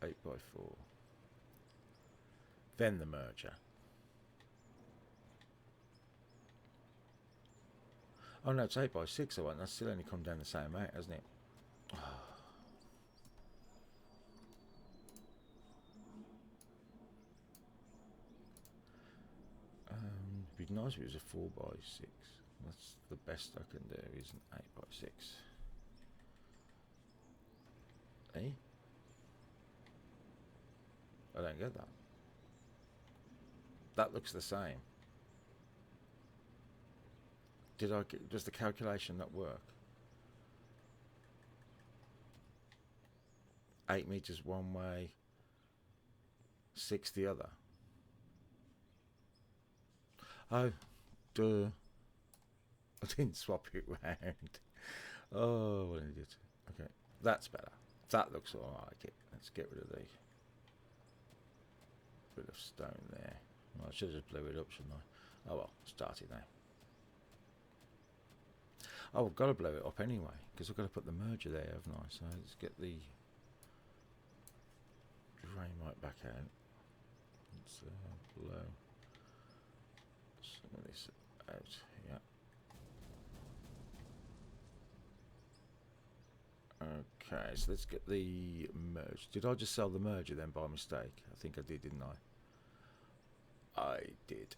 8 by 4. Then the merger. Oh no, it's 8 by 6 I want. That's still only come down the same amount, hasn't it? It'd be nice if it was a 4 by 6. That's the best I can do, is an 8 by 6. Eh? I don't get that. That looks the same. Does the calculation not work? 8 meters one way, 6 the other. Oh, duh. I didn't swap it round. Oh, what an idiot. Okay, that's better. That looks all like it. Let's get rid of the bit of stone there. Well, I should have just blew it up, shouldn't I? Oh well, start it now. Oh, I've got to blow it up anyway, because I've got to put the merger there, haven't I? So let's get the drain right back out. Let's blow some of this out, yeah. Okay, so let's get the merge. Did I just sell the merger then by mistake? I think I did, didn't I? I did.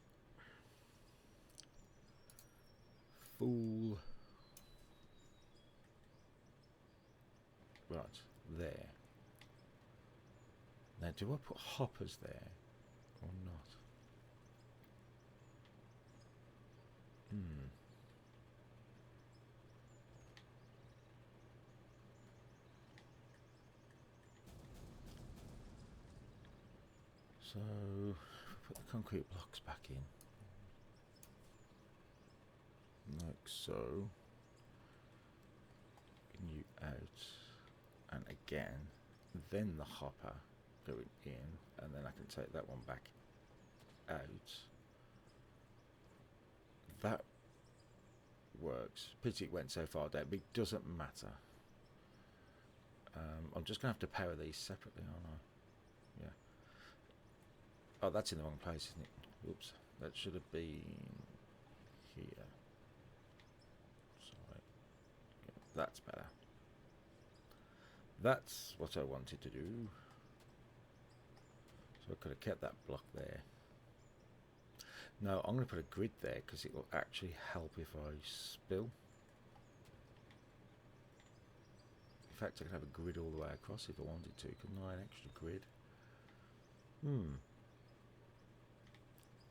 Fool. Right, there. Now, do I put hoppers there or not? So, put the concrete blocks back in. Like so. You out. And again. Then the hopper going in. And then I can take that one back out. That works. Pity it went so far down, but it doesn't matter. I'm just going to have to power these separately, aren't I? Yeah. Oh, that's in the wrong place, isn't it? Oops. That should have been here. Sorry. Yeah, that's better. That's what I wanted to do. So I could have kept that block there. No, I'm going to put a grid there because it will actually help if I spill. In fact, I could have a grid all the way across if I wanted to. Couldn't I? An extra grid.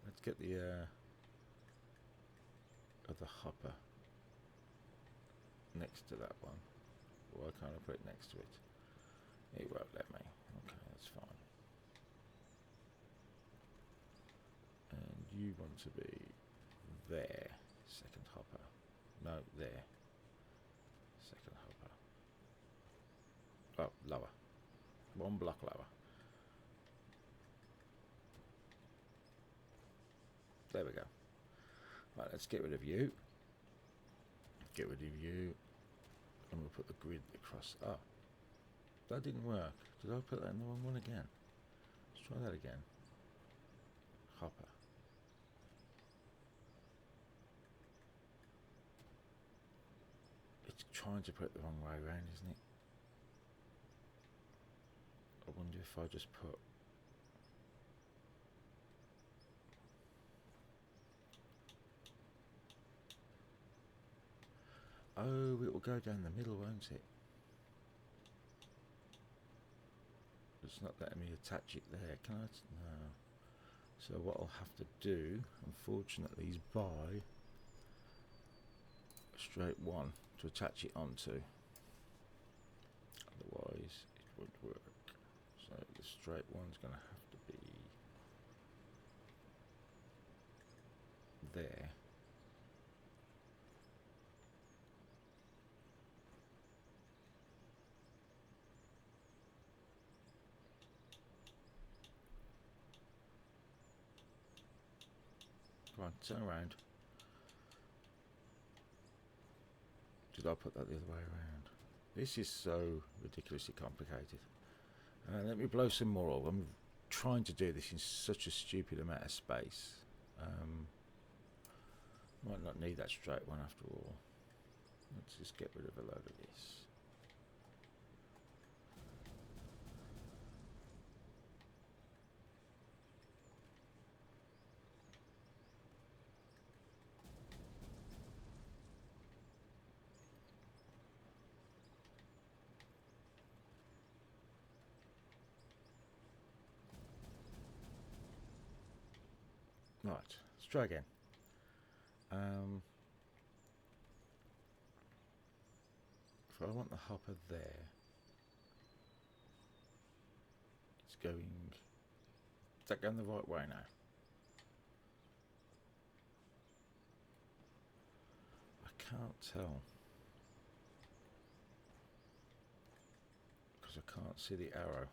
Let's get the other hopper next to that one. Why can't I put it next to it? It won't let me. Okay, that's fine. And you want to be there. Second hopper. No, there. Second hopper. Oh, lower. One block lower. There we go. Right, let's get rid of you. Get rid of you. And we'll put the grid across. Oh, that didn't work. Did I put that in the wrong one again? Let's try that again. Hopper. It's trying to put it the wrong way around, isn't it? I wonder if I just put... Oh, it will go down the middle, won't it? It's not letting me attach it there. Can I? No. So what I'll have to do, unfortunately, is buy a straight one to attach it onto. Otherwise, it won't work. So the straight one's going to have to be there. Come on, turn around. Did I put that the other way around? This is so ridiculously complicated. Let me blow some more up. I'm trying to do this in such a stupid amount of space. Might not need that straight one after all. Let's just get rid of a load of this. Right, let's try again. If I want the hopper there, it's going... Is that going the right way now? I can't tell. Because I can't see the arrow.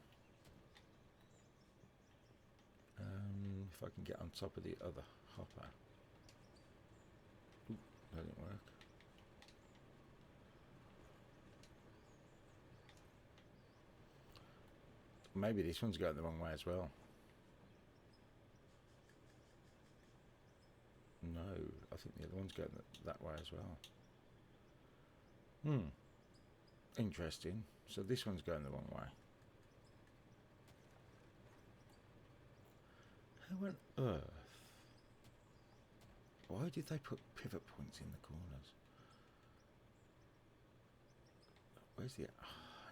If I can get on top of the other hopper. Ooh, that didn't work. Maybe this one's going the wrong way as well. No, I think the other one's going that way as well. Interesting. So this one's going the wrong way. How on earth? Why did they put pivot points in the corners? Where's the...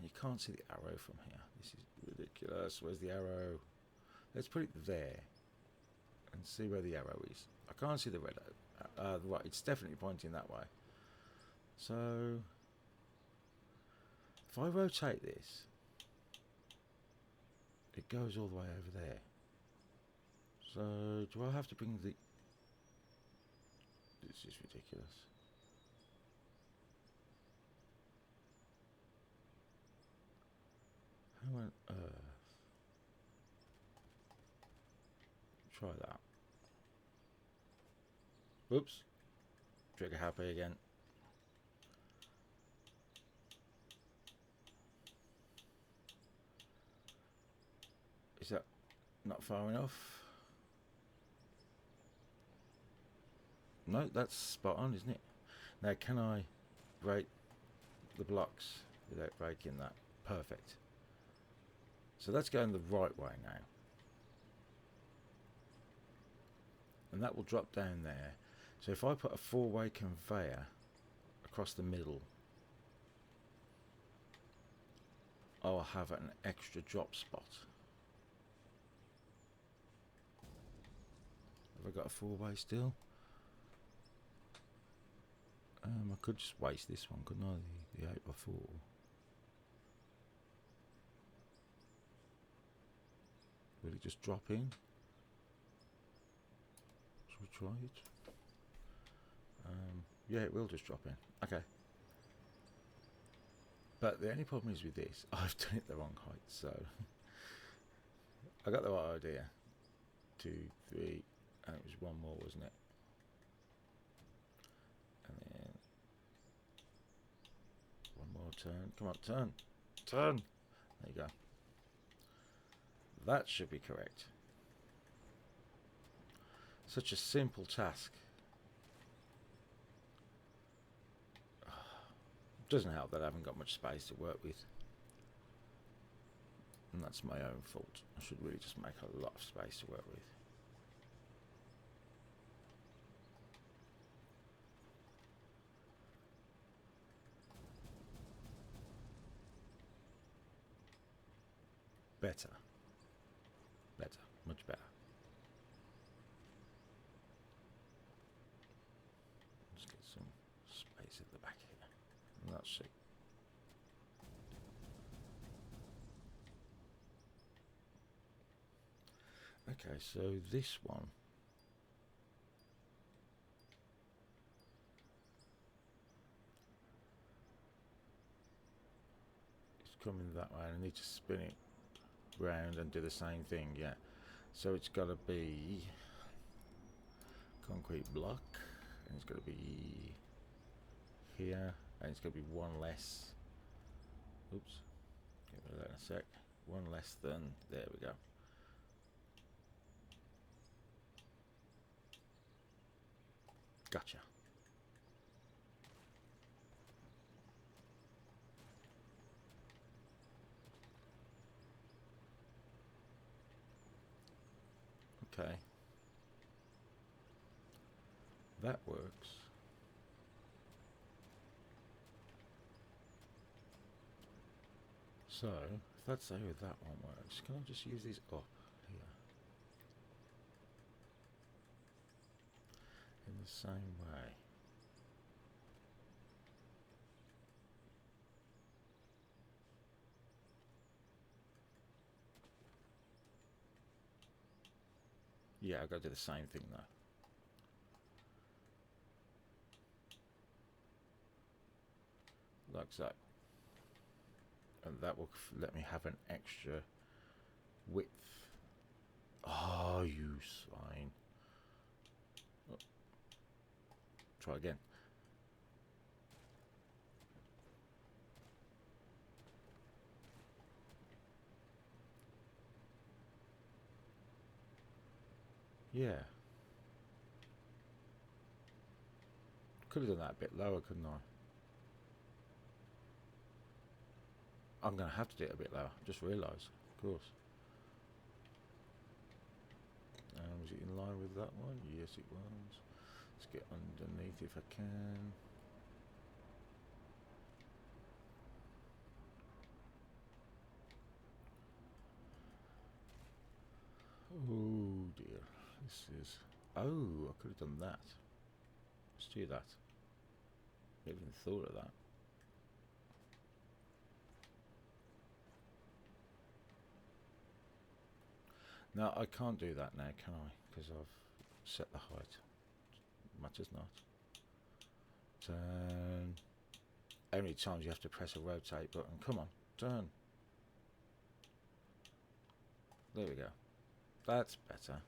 you can't see the arrow from here. This is ridiculous. Where's the arrow? Let's put it there and see where the arrow is. I can't see the red arrow. Right, it's definitely pointing that way. So if I rotate this, it goes all the way over there. So do I have to bring the... This is ridiculous. How on earth? Try that. Whoops. Trigger happy again. Is that not far enough? No, that's spot on, isn't it? Now, can I break the blocks without breaking that? Perfect. So that's going the right way now. and that will drop down there. So if I put a 4-way conveyor across the middle, I'll have an extra drop spot. Have I got a 4-way still? I could just waste this one, couldn't I? The 8x4. Will it just drop in? Shall we try it? Yeah, it will just drop in. Okay. But the only problem is with this, I've done it the wrong height, so I got the right idea. 2, 3, and it was one more, wasn't it? And then one more turn. Come on, turn. Turn. There you go. That should be correct. Such a simple task. Doesn't help that I haven't got much space to work with. And that's my own fault. I should really just make a lot of space to work with. Better. Better. Much better. Let's get some space at the back here. And let's see. Okay, so this one is coming that way, and I need to spin it round and do the same thing. Yeah, so it's got to be concrete block, and it's got to be here, and it's got to be one less. Oops, get rid of that in a sec. One less than, there we go. Gotcha. Okay. That works. So, if that's how that one works, can I just use these up here? In the same way. Yeah, I've got to do the same thing though. Like so. And that will let me have an extra width. Oh, you swine. Oh. Try again. Yeah. Could have done that a bit lower, couldn't I? I'm going to have to do it a bit lower. Just realised, of course. Was it in line with that one? Yes, it was. Let's get underneath if I can. Oh dear. This is... Oh, I could have done that. Let's do that. I haven't even thought of that. No, I can't do that now, can I? Because I've set the height. Matters not. Turn. How many times you have to press a rotate button? Come on, turn. There we go. That's better.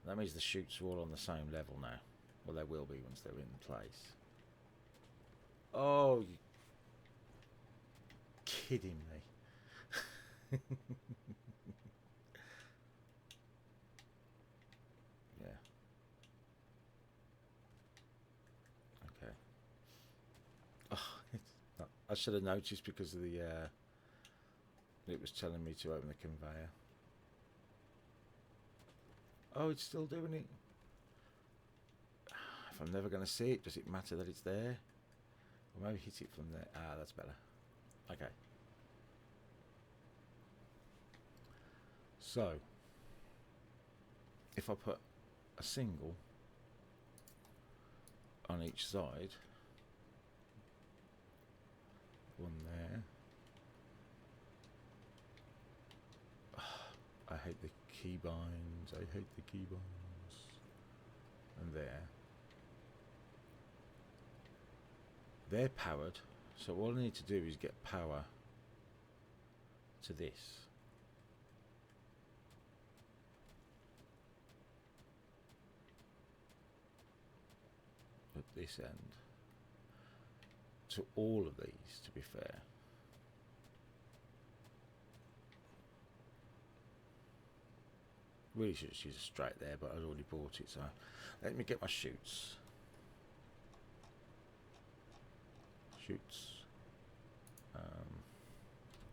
That means the chutes are all on the same level now. Well, they will be once they're in place. Oh, you kidding me? Yeah. Okay. Oh, I should have noticed because of the it was telling me to open the conveyor. Oh, it's still doing it. If I'm never going to see it, does it matter that it's there? Or maybe hit it from there. Ah, that's better. Okay. So, if I put a single on each side, one there. I hate the keybinds. I hate the keybinds. And there. They're powered. So all I need to do is get power to this. At this end. To all of these, to be fair. Really should just use a straight there, but I'd already bought it, so let me get my chutes. Chutes.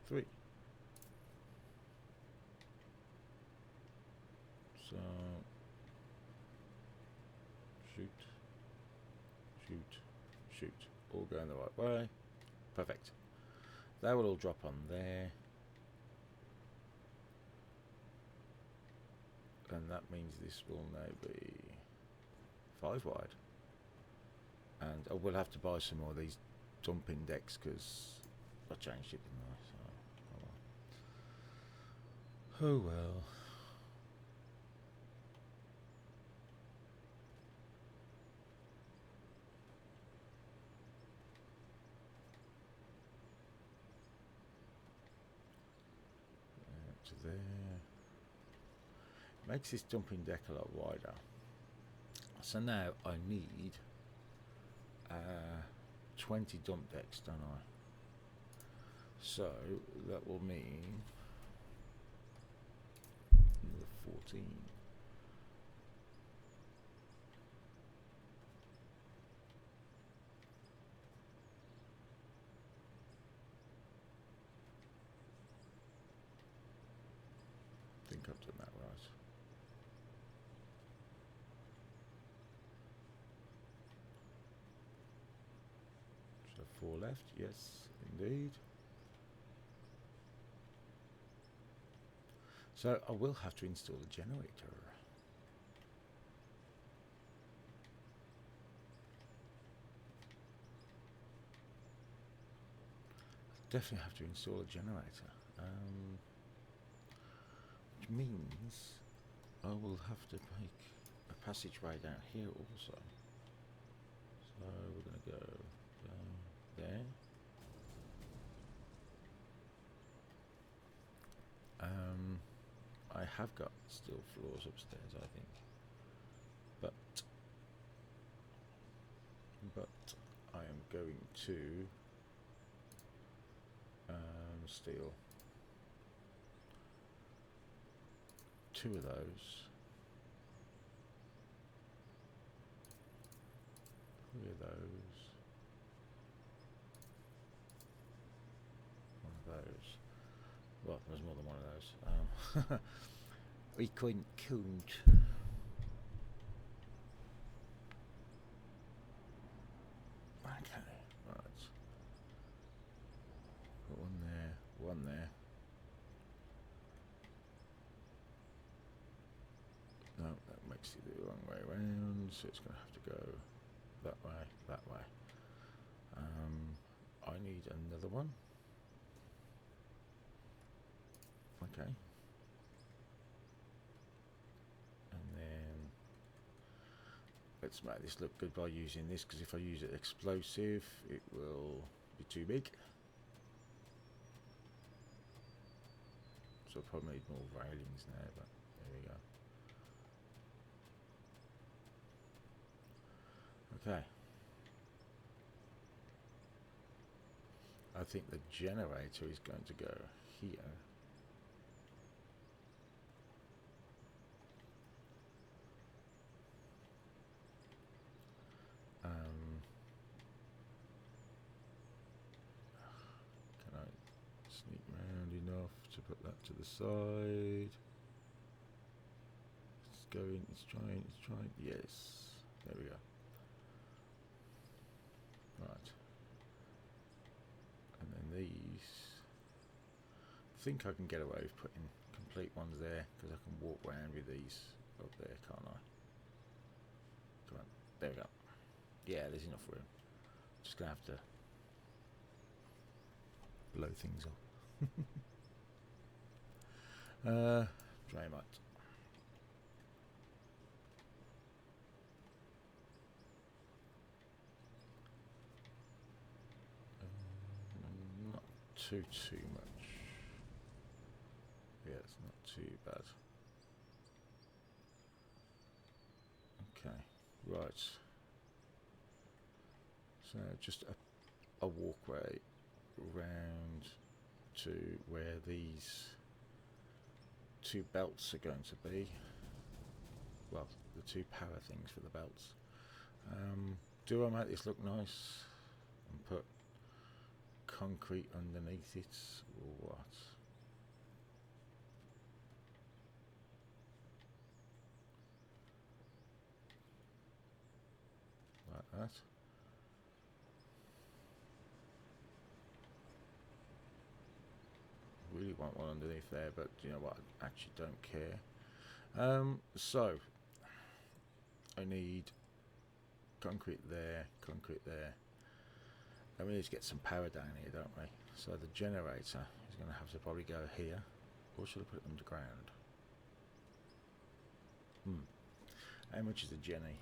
3. So shoot, shoot, shoot. All going the right way. Perfect. They will all drop on there. And that means this will now be 5 wide. And I will have to buy some more of these dumping decks because I changed it, didn't I? So, oh well. Oh well. To there. Makes this dumping deck a lot wider. So now I need 20 dump decks, don't I? So that will mean another 14. I think I've done that right. So 4 left, yes, indeed. So I will have to install a generator. Definitely have to install a generator. Which means I will have to make a passageway down here also. So we're going to go down there. I have got steel floors upstairs, I think, but I am going to steal 2 of those, 3 of those, 1 of those. Well, there's more than 1 of those. We couldn't count. Okay, right. Got 1 there, 1 there. No, that makes it the wrong way around, so it's going to have to go that way, that way. I need another one. Okay. And then let's make this look good by using this, because if I use it explosive, it will be too big. So I'll probably need more railings now, but there we go. Okay. I think the generator is going to go here. Can I sneak round enough to put that to the side? It's going. It's trying. It's trying. Yes. There we go. Right. And then these. I think I can get away with putting complete ones there because I can walk around with these up there, can't I? Come on. There we go. Yeah, there's enough room. Just gonna have to blow things up. Draymite. Not too much. Yeah, it's not too bad. Okay, right. So just a walkway round to where these two belts are going to be. Well, the two power things for the belts. Do I make this look nice and put concrete underneath it or what? Like that. Really want one underneath there, but you know what, I actually don't care. So I need concrete there, and we need to get some power down here, don't we? So the generator is going to have to probably go here, or should I put it underground? How much is the Jenny?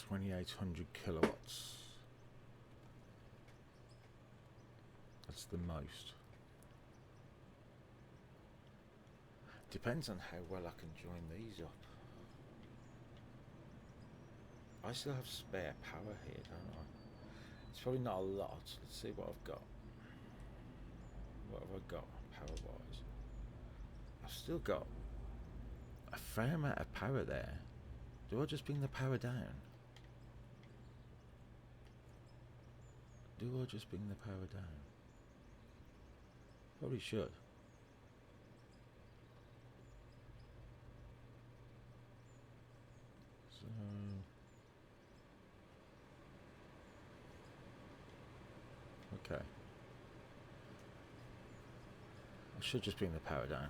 2800 kilowatts. That's the most. Depends on how well I can join these up. I still have spare power here, don't I? It's probably not a lot. Let's see what I've got. What have I got power-wise? I've still got a fair amount of power there. Do I just bring the power down? Do I just bring the power down? Probably should. So okay. I should just bring the power down.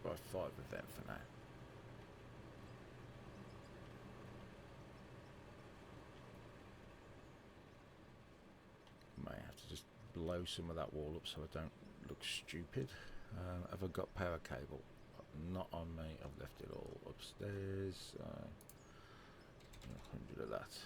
Let's buy 5 of them for now. May have to just blow some of that wall up so I don't look stupid. Have I got power cable? Not on me. I've left it all upstairs. 100 of that.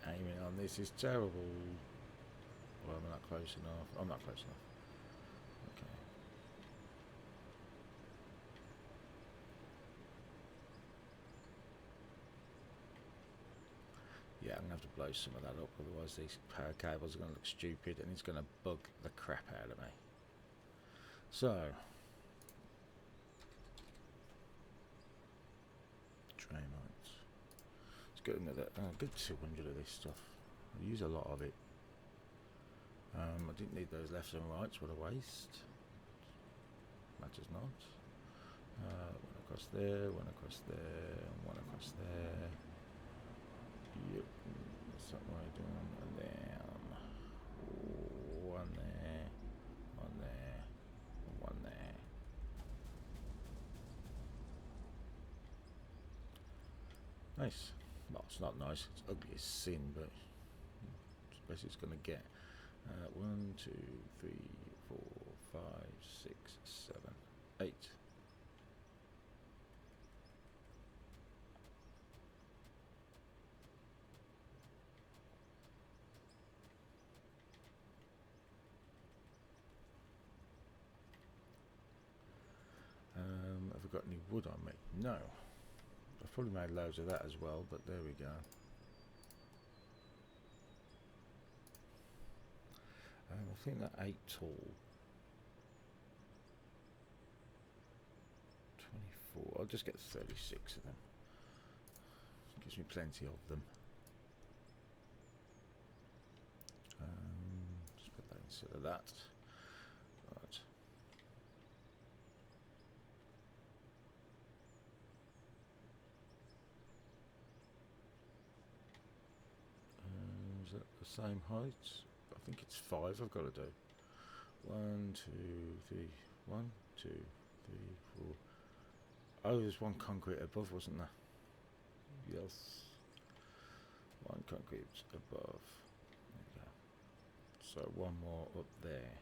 Aiming on this is terrible. Well, I'm not close enough. I'm not close enough. Okay. Yeah, I'm going to have to blow some of that up, otherwise these power cables are going to look stupid and it's going to bug the crap out of me. So, Draymite. Let's get another good 200 of this stuff. I use a lot of it. I didn't need those lefts and rights, what a waste. Matters not. One across there, one across there, and one across there. Yep, that's what I'm doing. And then one there, one there, and one there. Nice. Well, it's not nice, it's ugly as sin, but I suppose it's going to get 1, 2, 3, 4, 5, 6, 7, 8. Have I got any wood on me? No. I've probably made loads of that as well, but there we go. I think that 8 tall 34. I'll just get 36 of them. Gives me plenty of them. Just put that instead of that. Right. Is that the same height? I think it's 5 I've got to do. 1, 2, 3. 1, 2, 3, 4. Oh, there's one concrete above, wasn't there? Yes. One concrete above. There we go. So one more up there.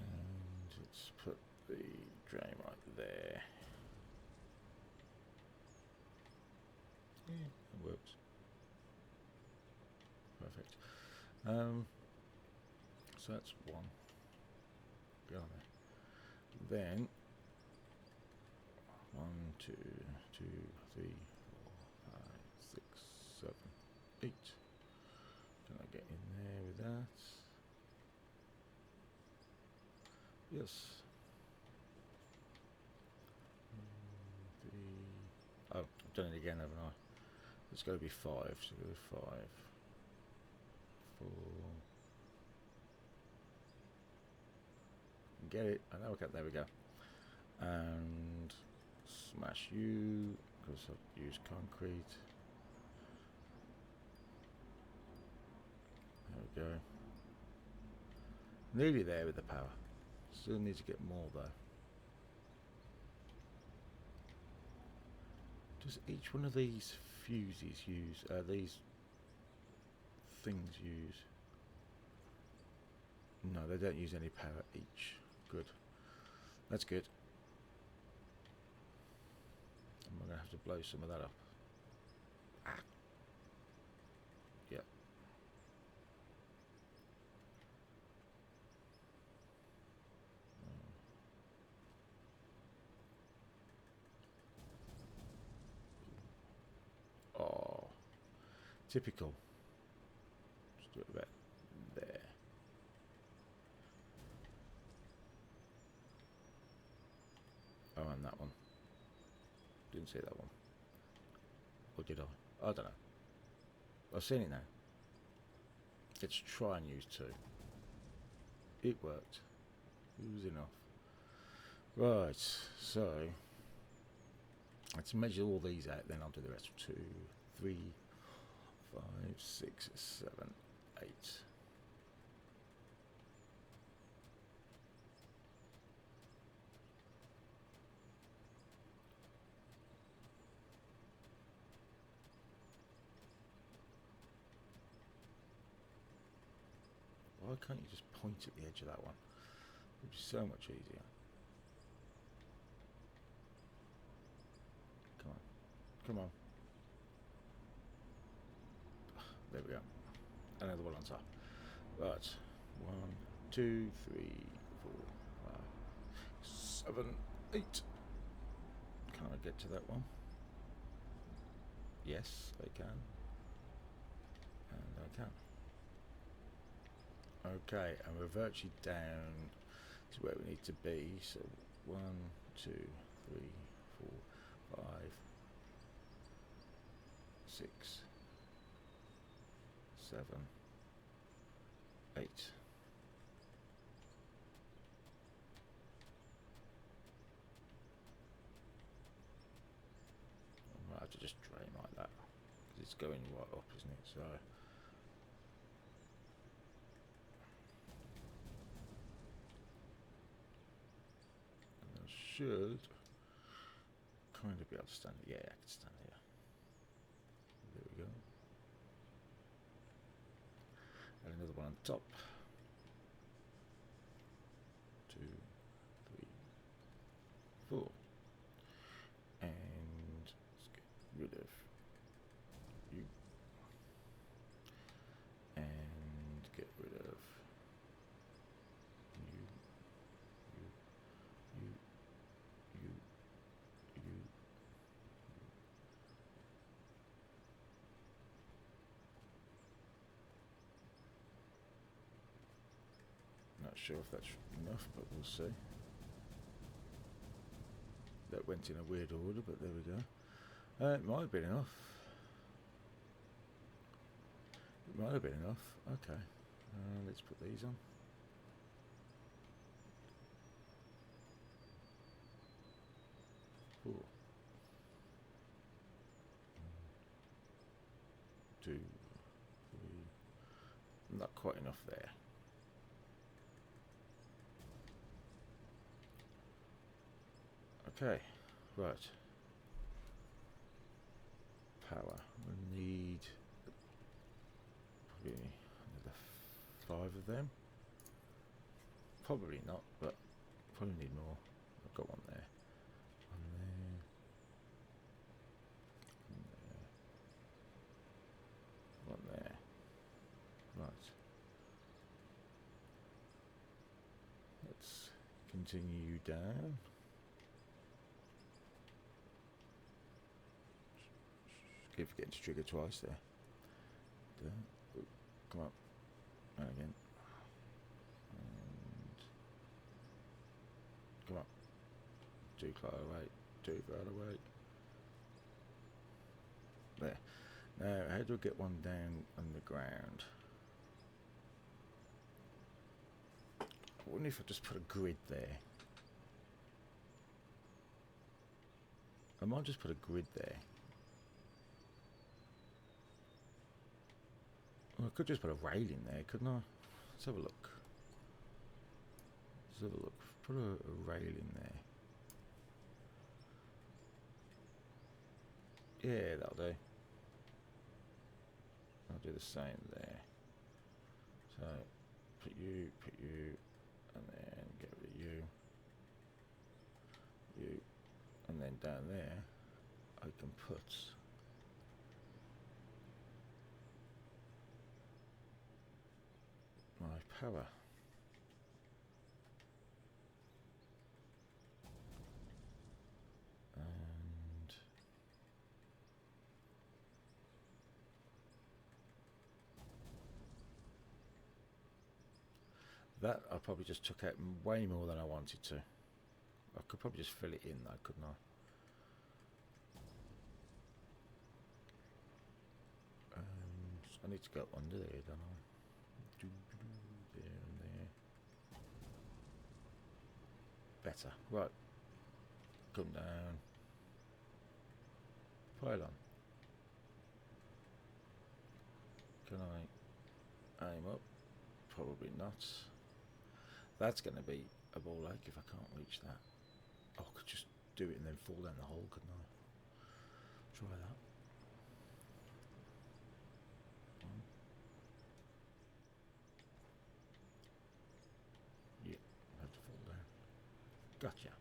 And let's put the drain right there. Yeah, it works. Perfect. So that's one. Go on there. Then 1, 2, 2, 3, 4, 5, 6, 7, 8. Can I get in there with that? Yes. 3. Oh, I've done it again, haven't I? It's got to be 5. So go 5, 4. Get it? I know. Okay, there we go. And smash you because I've used concrete. There we go. Nearly there with the power. Still need to get more though. Does each one of these fuses use these things use? No, they don't use any power each. Good. That's good. I'm going to have to blow some of that up. Ah. Yep. Oh. Typical. Just do it about there. Oh, and that one. Didn't see that one. Or did I? I don't know. I've seen it now. Let's try and use 2. It worked. It was enough. Right, so let's measure all these out, then I'll do the rest. 2, 3, 5, 6, 7, 8. Why can't you just point at the edge of that one? It would be so much easier. Come on. Come on. There we go. Another one on top. Right. 1, 2, 3, 4, 5, 7, 8. Can I get to that one? Yes, I can. And I can. Okay, and we're virtually down to where we need to be. So 1, 2, 3, 4, 5, 6, 7, 8. I might have to just drain like that because it's going right up, isn't it? So. Should kind of be able to stand. Yeah, I can stand here. There we go. And another one on top. 2, 3, 4. And let's get rid of you. And get rid of you. sure if that's enough, but we'll see. That went in a weird order, but there we go. It might have been enough. It might have been enough. Okay. Let's put these on. Ooh. 2, 3. Not quite enough there. Okay, right. Power. We need probably another 5 of them. Probably not, but probably need more. I've got one there. One there. One there. One there. Right. Let's continue down. Keep forgetting to trigger twice there. Ooh, come up. And again. And come up. Too far away. Too far away. There. Now, how do I get one down on the ground? I wonder if I just put a grid there. I might just put a grid there. Well, I could just put a railing there, couldn't I? Let's have a look. Let's have a look. Put a railing there. Yeah, that'll do. I'll do the same there. So, put you, and then get rid of you, and then down there, I can put my power. And that I probably just took out way more than I wanted to. I could probably just fill it in though, couldn't I? I need to go under there, don't I? There and there. Better. Right. Come down. Pylon. Can I aim up? Probably not. That's going to be a ball ache if I can't reach that. Oh, I could just do it and then fall down the hole, couldn't I? Try that. Yeah, I have to fall down. Gotcha.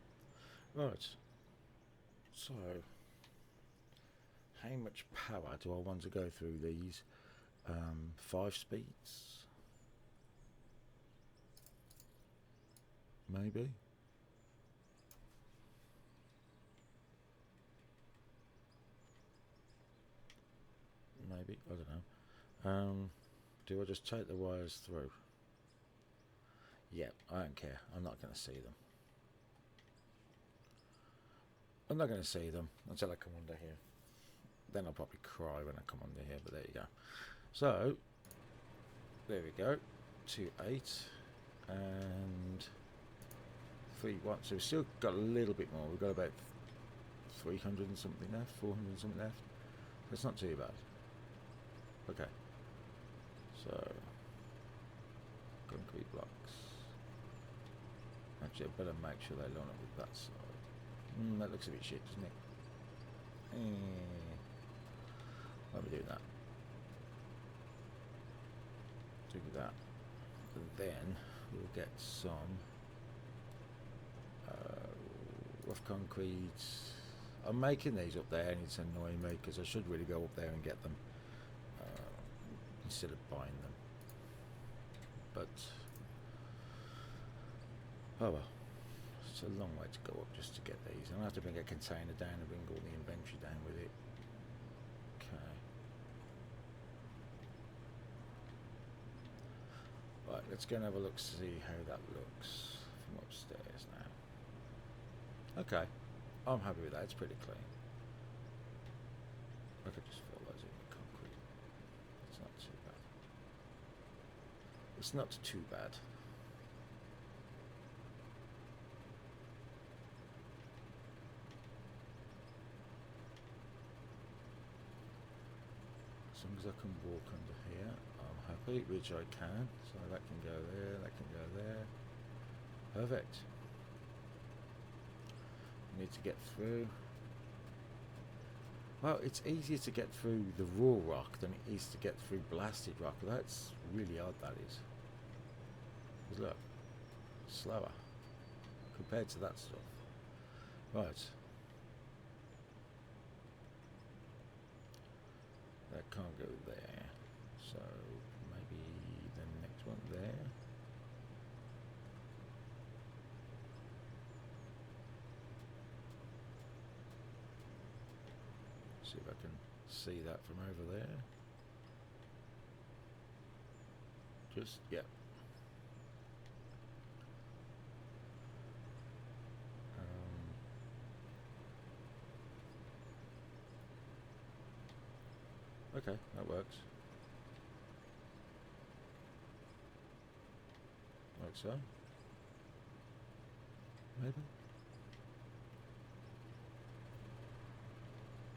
Right. So, how much power do I want to go through these 5 speeds? Maybe. Maybe, I don't know. Do I just take the wires through? Yeah, I don't care. I'm not going to see them. I'm not going to see them until I come under here. Then I'll probably cry when I come under here, but there you go. So, there we go. 2, 8, and 3, 1. So we've still got a little bit more. We've got about 300 and something left, 400 and something left. That's not too bad. Okay. So, concrete blocks. Actually, I better make sure they line up with that side. That looks a bit shit, doesn't it? Let me do that. Do that. And then we'll get some rough concrete. I'm making these up there and it's annoying me because I should really go up there and get them instead of buying them. But oh well, it's a long way to go up just to get these. I'm gonna have to bring a container down and bring all the inventory down with it. Okay. Right, let's go and have a look, see how that looks from upstairs now. Okay, I'm happy with that. It's pretty clean. I could just fill those in with concrete. It's not too bad. It's not too bad. As long as I can walk under here, I'm happy, which I can. So that can go there, that can go there. Perfect. Need to get through. Well, it's easier to get through the raw rock than it is to get through blasted rock. That's really odd, that is. Because look, slower compared to that stuff. Right. That can't go there. So maybe the next one there. See if I can see that from over there. Just, yeah. Okay, that works. Like so. Maybe.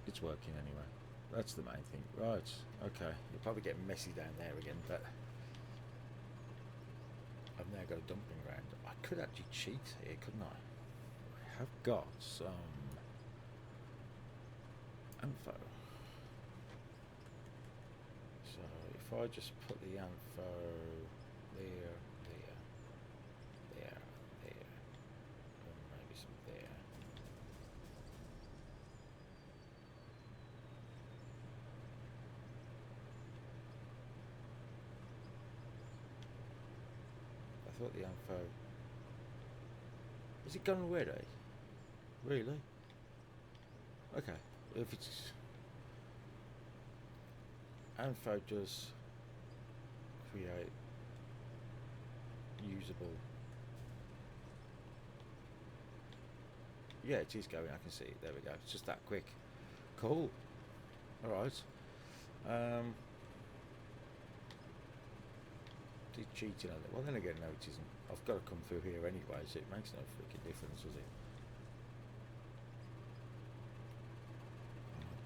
It's working anyway. That's the main thing. Right, okay. You'll probably get messy down there again, but I've now got a dumping ground. I could actually cheat here, couldn't I? I have got some info. So if I just put the info there, and maybe some there. I thought the info... Is it gone already? Really? Okay. If it's... Info does create usable... Yeah, it is going. I can see it. There we go. It's just that quick. Cool. Alright. Did cheating on it. Well, then again, no, it isn't. I've got to come through here anyway, so it makes no freaking difference, does it?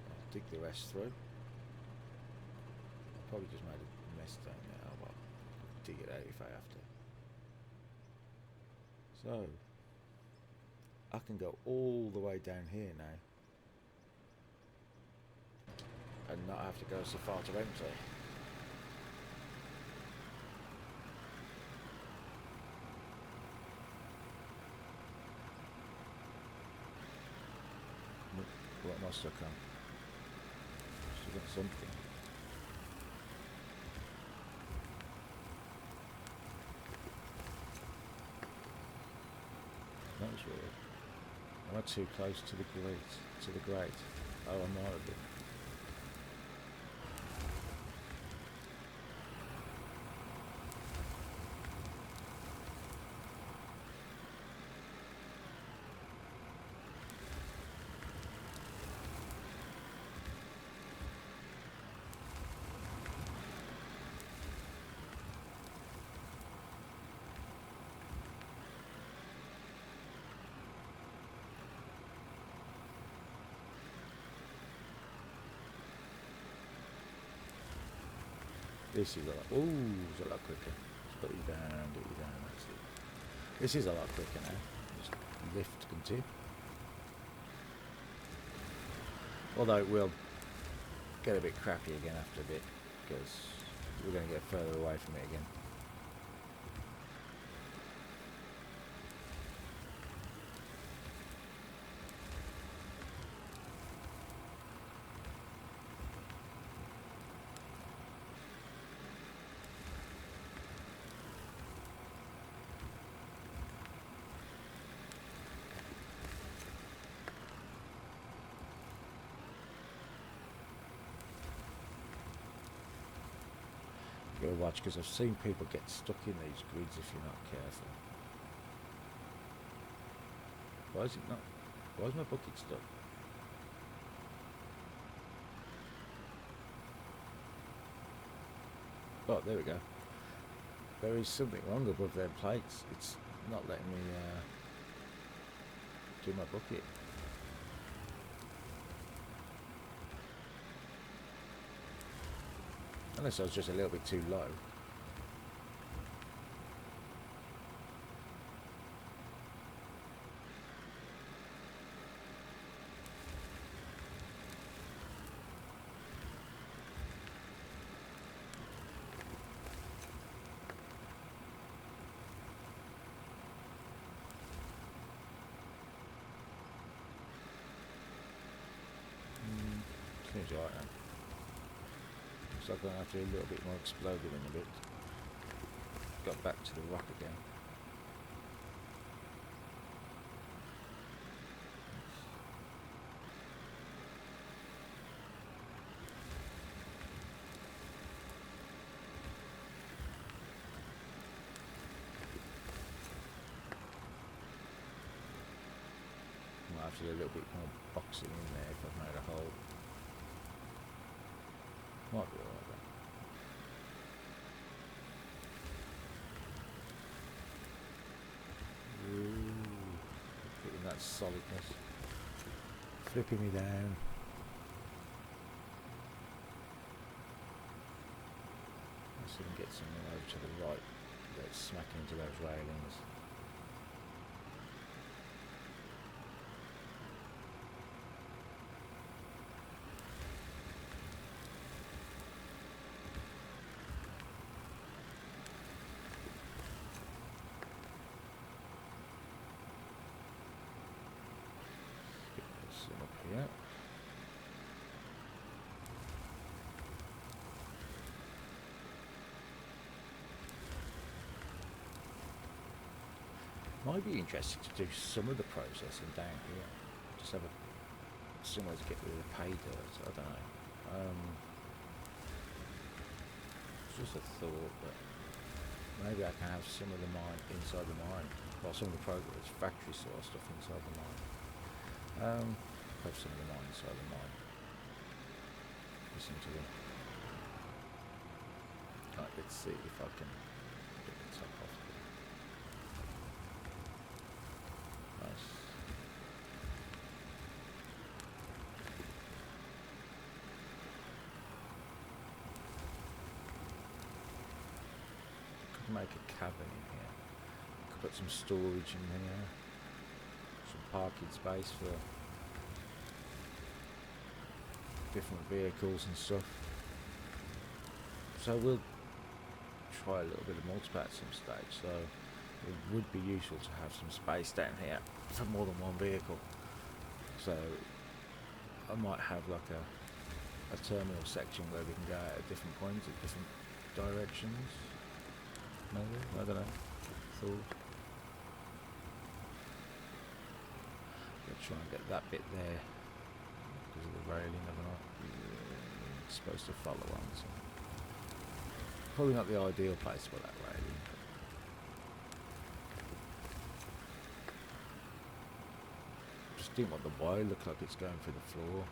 I'll dig the rest through. I probably just made a mess down there. Oh well, dig it out if I have to. So, I can go all the way down here now. And not have to go so far to empty. What must have come? She got something. That was weird. Am I too close to the grate? To the grate? Oh, I might have been. This is a lot. Ooh, it's a lot quicker. Just put you down, get you down. That's it. This is a lot quicker now. Just lift continue. Although it will get a bit crappy again after a bit because we're going to get further away from it again. Go watch because I've seen people get stuck in these grids if you're not careful. Why is it not? Why is my bucket stuck? Oh, there we go. There is something wrong above their plates. It's not letting me do my bucket. Unless I was just a little bit too low. Seems right now. Looks like I'm going to have to do a little bit more exploding in a bit. Got back to the rock again. Might have to do a little bit more boxing in there if I've made a hole. Might be alright then. Ooh, getting that solidness. Flipping me down. Let's see if we can get something over to the right that's smacking into those railings. Up here. Might be interesting to do some of the processing down here. Just have somewhere to get rid of the pay dirt. I don't know. It's just a thought, but maybe I can have some of the mine inside the mine, well, some of the factory sort of stuff inside the mine. Have some of the mine inside the mine. Listen to them. Right, let's see if I can get the top off there. Nice. Could make a cavern in here. Could put some storage in here. Some parking space for different vehicles and stuff. So we'll try a little bit of multiplayer at some stage. So it would be useful to have some space down here for more than one vehicle. So I might have like a terminal section where we can go at different points, at different directions. Maybe, I don't know. Thought. Try and get that bit there because of the railing. I'm not supposed to follow on, so probably not the ideal place for that railing. Just didn't want the wire look like it's going through the floor.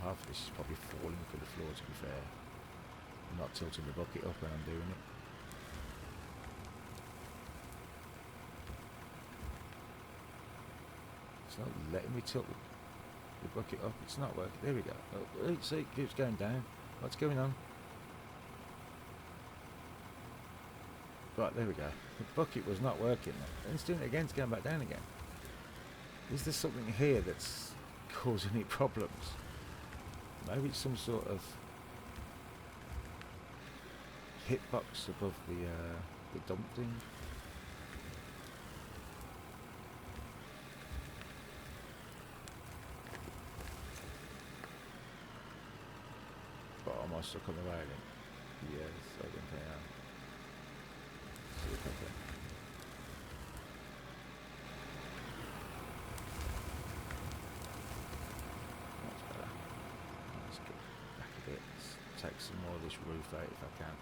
Half of this is probably falling through the floor, to be fair. I'm not tilting the bucket up when I'm doing it. It's not letting me tilt the bucket up. It's not working. There we go. Oh, see, it keeps going down. What's going on? Right, there we go. The bucket was not working. And it's doing it again. It's going back down again. Is there something here that's causing any problems? Maybe it's some sort of hitbox above the dump thing. But am I stuck on the railing? Yes, I think I am. See if I can. take some more of this roof out if I can.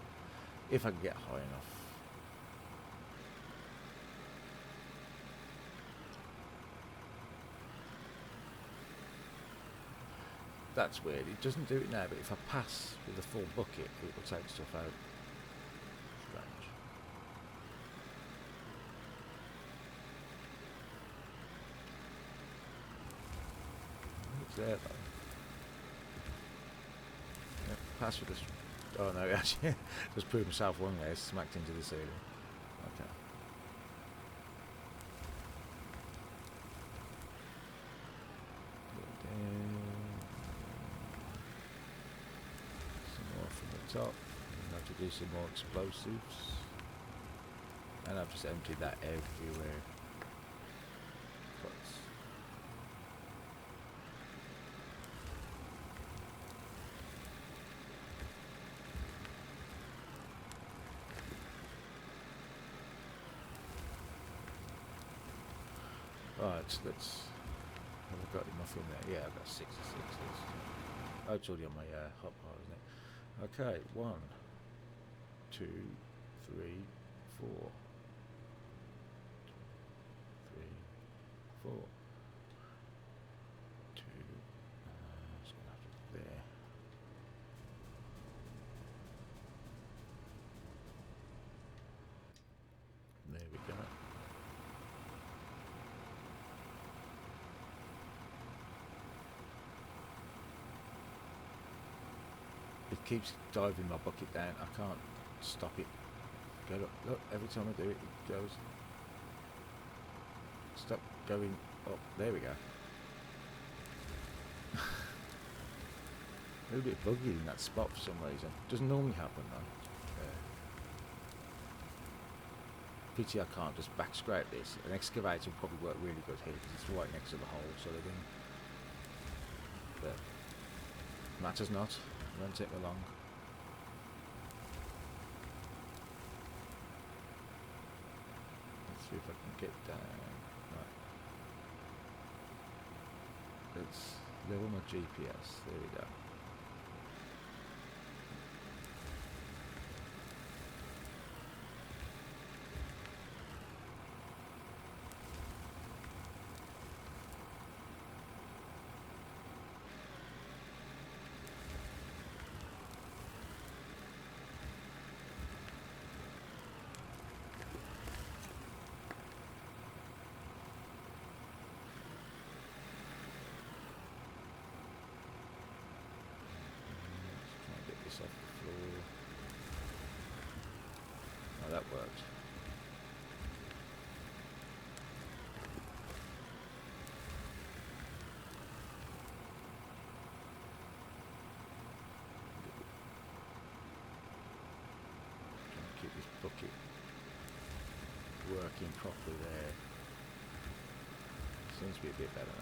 If I can get high enough. That's weird. It doesn't do it now, but if I pass with a full bucket, it will take stuff out. Strange. It's there though. Yep, pass with this. Oh no, actually, just proved myself wrong there. Smacked into the ceiling. Okay. Some more from the top. I have to do some more explosives. And I've just emptied that everywhere. Pots. Right, let's. Have I got enough in there? Yeah, I've got 66. Oh, it's already on my hot bar, isn't it? Okay, 1, 2, 3, 4. 3, 4. 2. It's going to have to be there. There we go. It keeps diving my bucket down. I can't stop it. Go up. Look, every time I do it, it goes. Stop going up. There we go. A little bit buggy in that spot for some reason. Doesn't normally happen though. Pity I can't just back scrape this. An excavator would probably work really good here because it's right next to the hole sort of thing. But matters not. Won't take me long. Let's see if I can get down. Right. Let's level my GPS. There we go. Off the floor. Oh, that worked. Trying to keep this bucket working properly there. Seems to be a bit better now.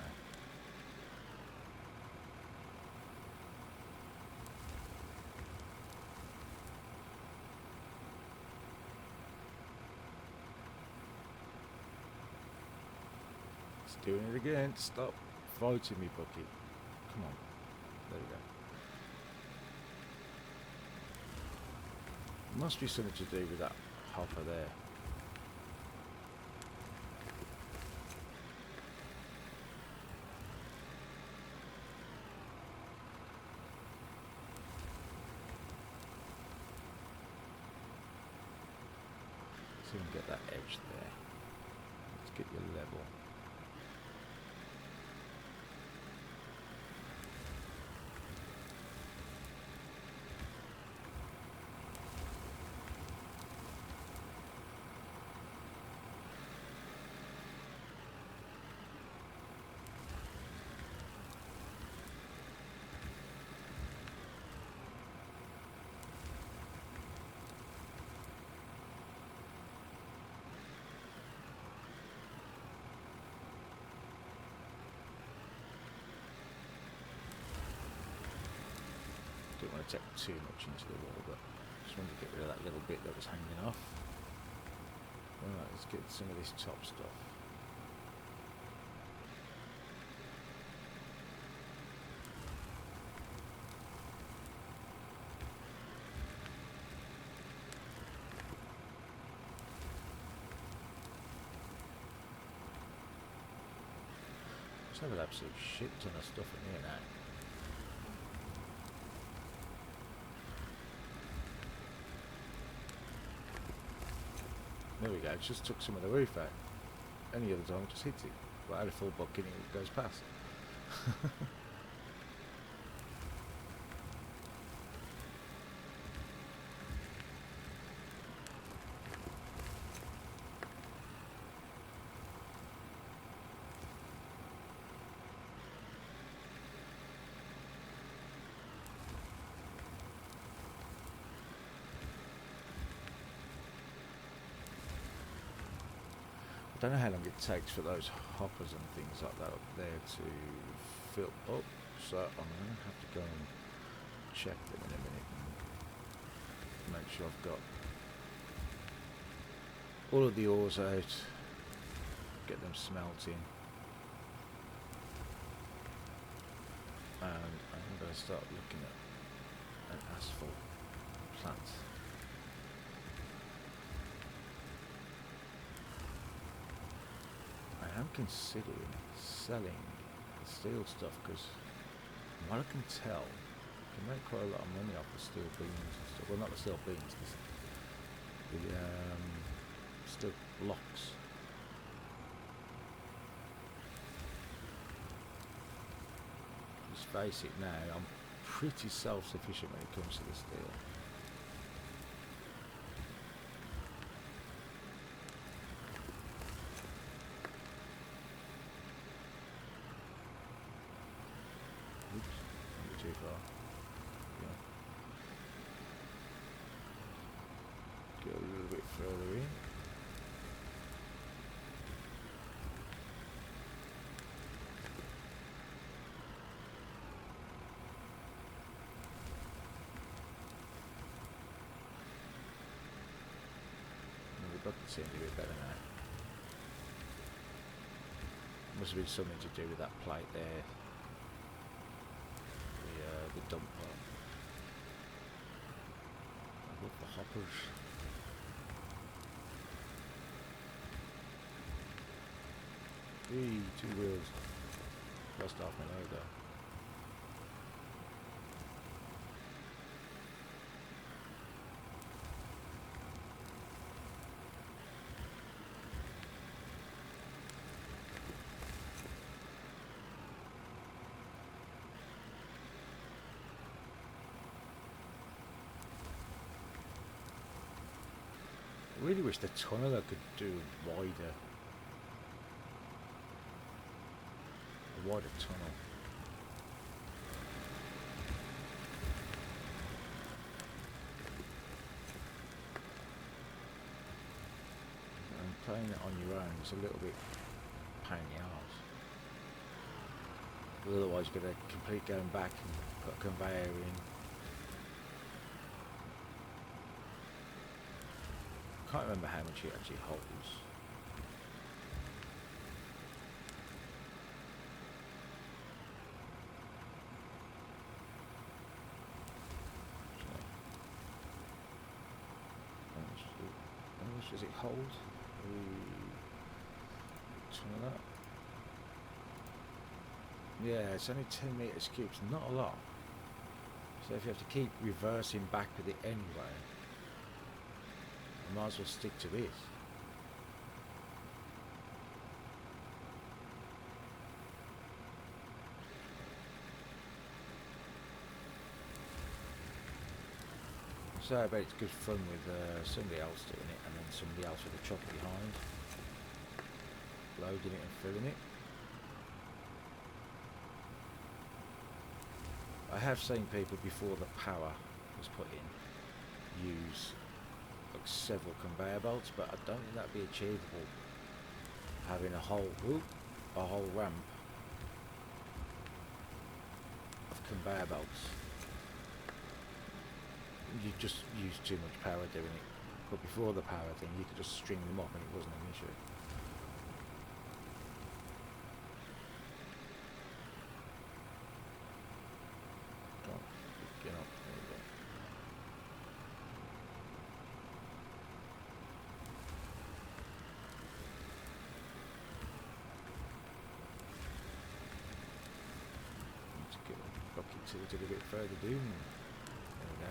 Doing it again. Stop fighting me, bucket. Come on. There we go. Must be something to do with that hopper there. So you can get that edge there. Let's get your level. Don't want to take too much into the wall, but just wanted to get rid of that little bit that was hanging off. Alright, let's get some of this top stuff. Let's have an absolute shit ton of stuff in here now. There we go, it just took some of the roof out. Any other time it just hits it. But I had a full bucket and it goes past. I don't know how long it takes for those hoppers and things like that up there to fill up, so I'm going to have to go and check them in a minute and make sure I've got all of the ores out, get them smelting, and I'm going to start looking at an asphalt plant. I'm considering selling the steel stuff because from what I can tell, you can make quite a lot of money off the steel beams and stuff. Well, not the steel beams, the steel blocks. Let's face it now, I'm pretty self-sufficient when it comes to the steel. Too far. Yeah. Go a little bit further in. The bucket seems a bit better now. Must have been something to do with that plate there. The dump part. I love the hoppers. Eee, 2 wheels. Lost off my load there. I really wish the tunneler could do a wider tunnel. And playing it on your own is a little bit pain in the arse. Otherwise you've got to complete going back and put a conveyor in. I can't remember how much it actually holds. So, how much does it hold? Turn that. Yeah, it's only 10 meters cubed, not a lot. So if you have to keep reversing back with it anyway, I might as well stick to this. So I bet it's good fun with somebody else doing it and then somebody else with a chopper behind, loading it and filling it. I have seen people before the power was put in use like several conveyor belts, but I don't think that'd be achievable having a whole ramp of conveyor belts. You just use too much power doing it. But before the power thing, you could just string them up and it wasn't an issue. Get up, there we go. tilted a bit further down. There we go.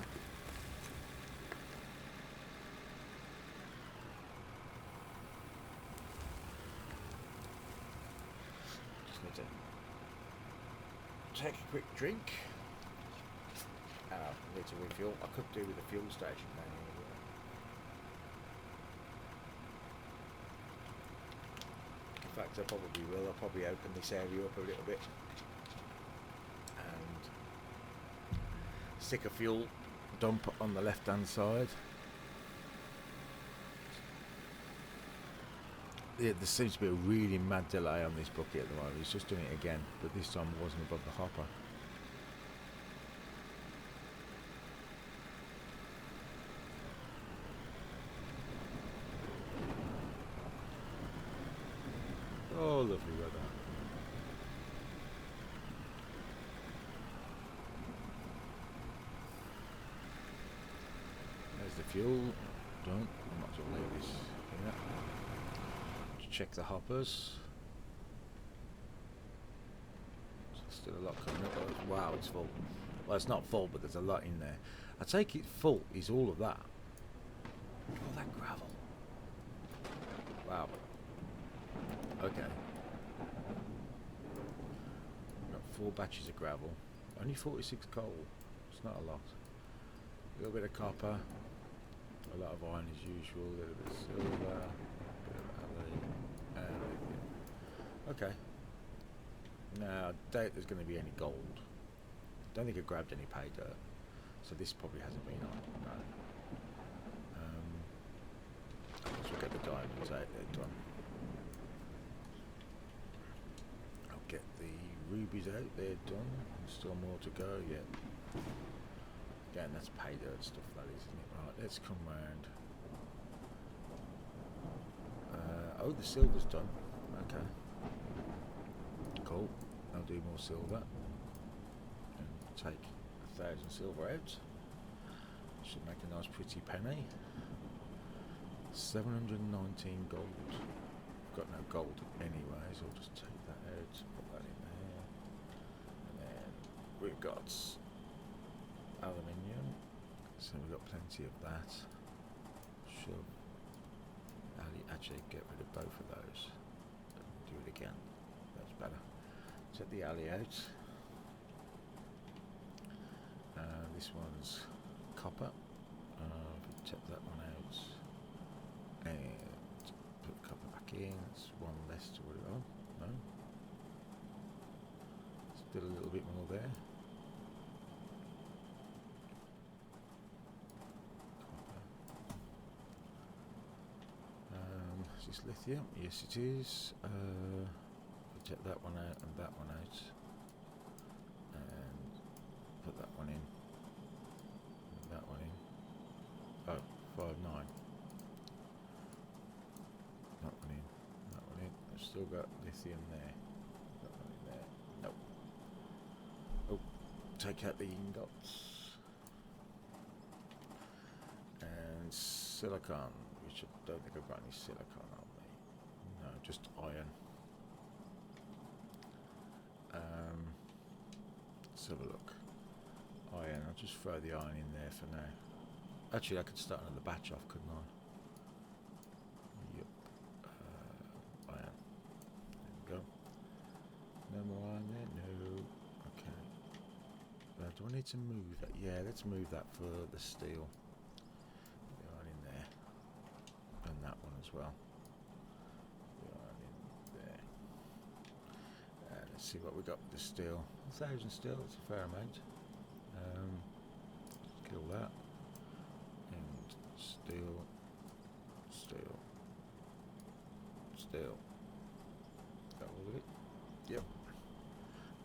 Just need to take a quick drink. I need to refuel. I could do with a fuel station down here. In fact, I probably will. I'll probably open this area up a little bit and stick a fuel dump on the left hand side. Yeah, there seems to be a really mad delay on this bucket at the moment. It's just doing it again, but this time it wasn't above the hopper. Oh, lovely weather. There's the fuel. Done. I might as well leave this here. Just check the hoppers. Still a lot coming up. Wow, it's full. Well, it's not full, but there's a lot in there. I take it full is all of that. All that gravel. Wow. Okay. Got 4 batches of gravel. Only 46 coal. It's not a lot. A little bit of copper. A lot of iron as usual. A little bit of silver. A bit of alloy. Okay. Now, I doubt there's going to be any gold. Don't think I grabbed any pay dirt. So this probably hasn't been on. No. Let's look at the diamonds out there done. I'll get the rubies out there done. There's still more to go yet. Again, that's pay dirt stuff, that is, isn't it? Right, let's come round. Oh, the silver's done. Okay. Cool. I'll do more silver. And take 1,000 silver out. Should make a nice pretty penny. 719 gold. Got no gold anyway, so I'll just take that out, put that in there. And then we've got aluminium, so we've got plenty of that. Should actually get rid of both of those. Do it again. That's better. Set the alley out. This one's copper. Check that one out. And put copper back in. That's one less to worry about. No. Still a little bit more there. Is this lithium? Yes, it is. Check that one out and that one out. And put that one in. And that one in. Oh, 5, 9. That one in. That one in. I've still got lithium there. That one in there. Nope. Oh, take out the ingots. And silicon, which I don't think I've got any silicon on me. No, just iron. Let's have a look. Iron, I'll just throw the iron in there for now. Actually, I could start another batch off, couldn't I? Yep. Iron. There we go. No more iron there? No. Okay. Do I need to move that? Yeah, let's move that for the steel. Put the iron in there. And that one as well. The iron in there. And let's see what we got with the steel. 1,000 steel, that's a fair amount. Kill that. And steel. Steel. Steel. That all of it? Yep.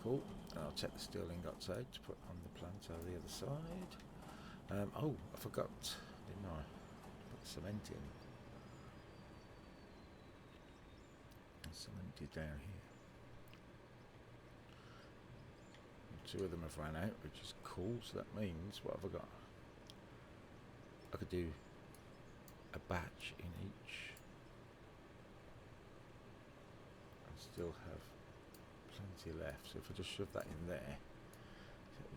Cool. And I'll take the steel ingots out to put on the plant over the other side. Oh, I forgot, didn't I? Put the cement in. And cemented down here. 2 of them have run out, which is cool. So that means, what have I got? I could do a batch in each and still have plenty left. So if I just shove that in there,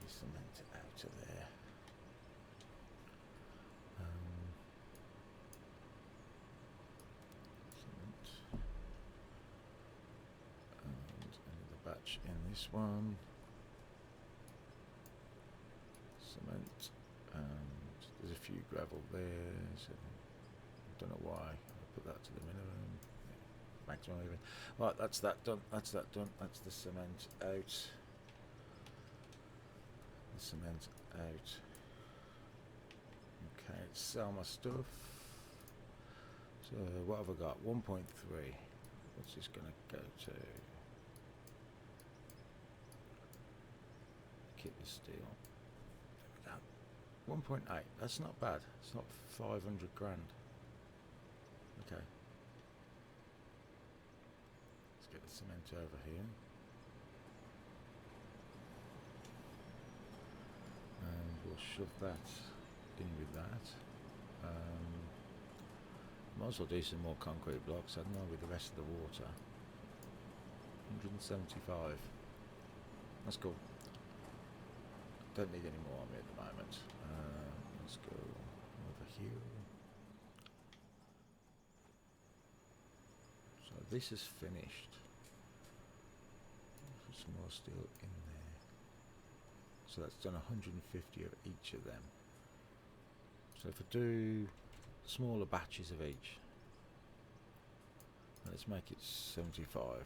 the cement out of there. Cement. And another batch in this one. Cement. And there's a few gravel there, so I don't know why. I'll put that to the minimum. Maximum even. Right, that's that done. That's that done. That's the cement out. The cement out. Okay, sell my stuff. So what have I got? 1.3. What's this going to go to? Keep the steel. There we go. 1.8. That's not bad. It's not 500 grand. Okay. Let's get the cement over here. And we'll shove that in with that. Might as well do some more concrete blocks, I don't know, with the rest of the water. 175. That's cool. Don't need any more on me at the moment. Let's go over here. So this is finished. Put some more steel in there. So that's done 150 of each of them. So if I do smaller batches of each, let's make it 75.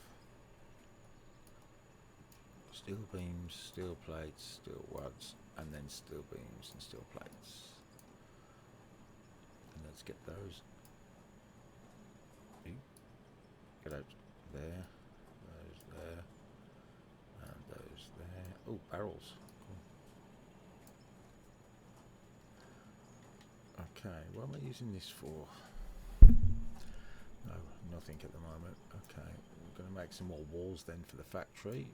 Steel beams, steel plates, steel rods, and then steel beams and steel plates. And let's get those. Get out there, those there, and those there. Oh, barrels. Okay, what am I using this for? No, nothing at the moment. Okay, I'm going to make some more walls then for the factory.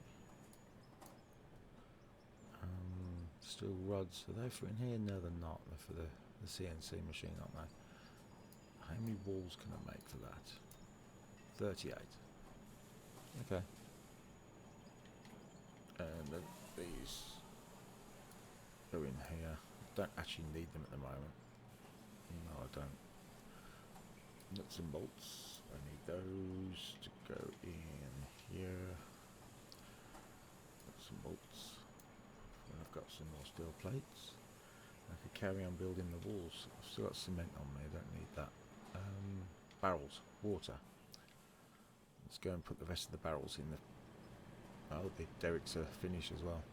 Steel rods, are they for in here? No, they're not. They're for the CNC machine, aren't they? How many walls can I make for that? 38. Okay. And then these go in here. Don't actually need them at the moment. No, I don't. Nuts and bolts. I need those to go in here. Nuts and bolts. And I've got some more steel plates. I could carry on building the walls. I've still got cement on me. I don't need that. Barrels. Water. Let's go and put the rest of the barrels in the... Oh, the derricks are finished as well.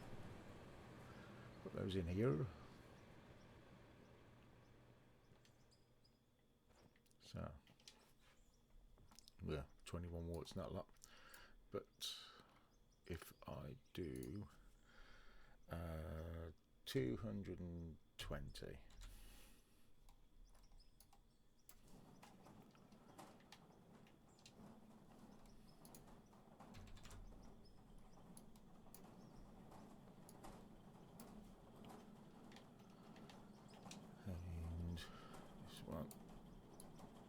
Put those in here. So, yeah, 21 watts, not a lot. But if I do 220. And this one,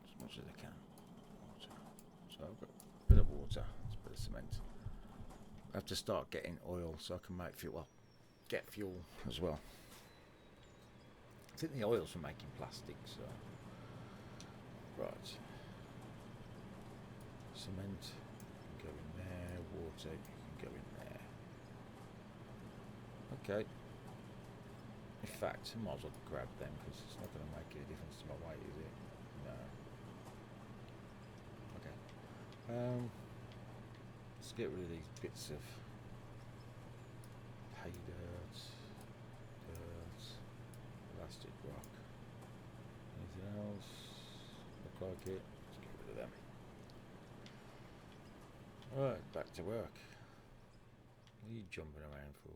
as much as I can. Water. So I've got a bit of water, a bit of cement. I have to start getting oil so I can make fuel. Well, get fuel as well. I think the oil's for making plastic, so. Right. Cement can go in there, water can go in there. Okay. In fact, I might as well grab them because it's not going to make any difference to my weight, is it? No. Okay. Let's get rid of these bits of hay dirt, plastic rock. Anything else? Look like it. Let's get rid of them. Alright, back to work. What are you jumping around for?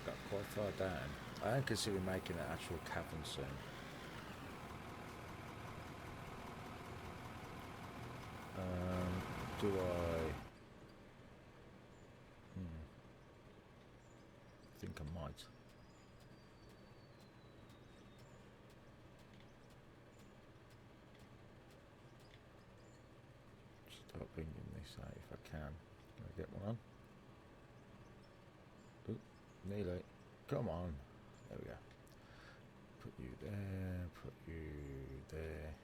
Got quite far down. I am considering making an actual cavern soon. Do I start bringing this out if I can. Can I get one on? Oop, nearly. Come on. There we go. Put you there, put you there.